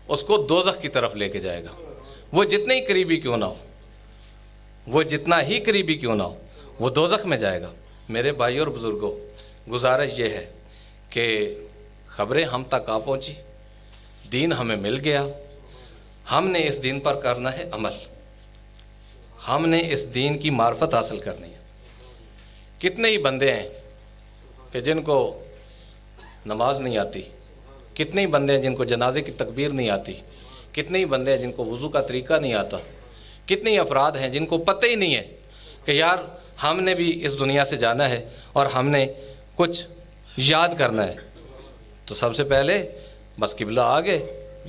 اس کو دوزخ کی طرف لے کے جائے گا. وہ جتنے ہی قریبی کیوں نہ ہو، وہ جتنا ہی قریبی کیوں نہ ہو، وہ دوزخ میں جائے گا. میرے بھائیوں اور بزرگوں، گزارش یہ ہے کہ خبریں ہم تک آ پہنچی، دین ہمیں مل گیا، ہم نے اس دین پر کرنا ہے عمل، ہم نے اس دین کی معرفت حاصل کرنی ہے. کتنے ہی بندے ہیں کہ جن کو نماز نہیں آتی، کتنے ہی بندے ہیں جن کو جنازے کی تکبیر نہیں آتی، کتنے ہی بندے ہیں جن کو وضو کا طریقہ نہیں آتا، کتنے ہی افراد ہیں جن کو پتہ ہی نہیں ہے کہ یار ہم نے بھی اس دنیا سے جانا ہے اور ہم نے کچھ یاد کرنا ہے. تو سب سے پہلے بس قبلہ آگے،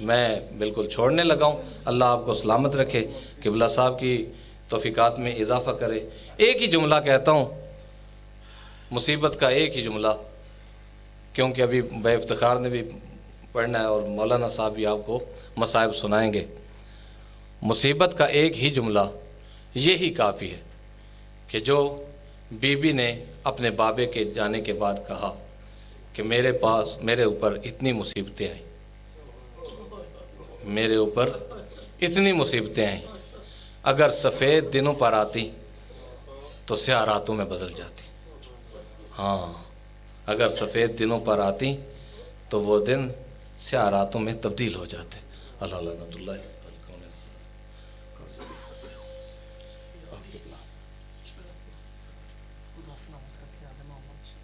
میں بالکل چھوڑنے لگا ہوں. اللہ آپ کو سلامت رکھے، قبلہ صاحب کی توفیقات میں اضافہ کرے. ایک ہی جملہ کہتا ہوں، مصیبت کا ایک ہی جملہ، کیونکہ ابھی بے افتخار نے بھی پڑھنا ہے اور مولانا صاحب بھی آپ کو مصائب سنائیں گے. مصیبت کا ایک ہی جملہ یہی کافی ہے کہ جو بی بی نے اپنے بابے کے جانے کے بعد کہا کہ میرے اوپر اتنی مصیبتیں آئیں، میرے اوپر اتنی مصیبتیں آئیں، اگر سفید دنوں پر آتی تو سیاہ راتوں میں بدل جاتی. ہاں، اگر سفید دنوں پر آتی تو وہ دن سیاہ راتوں میں تبدیل ہو جاتے. اللہ لعنت اللہ.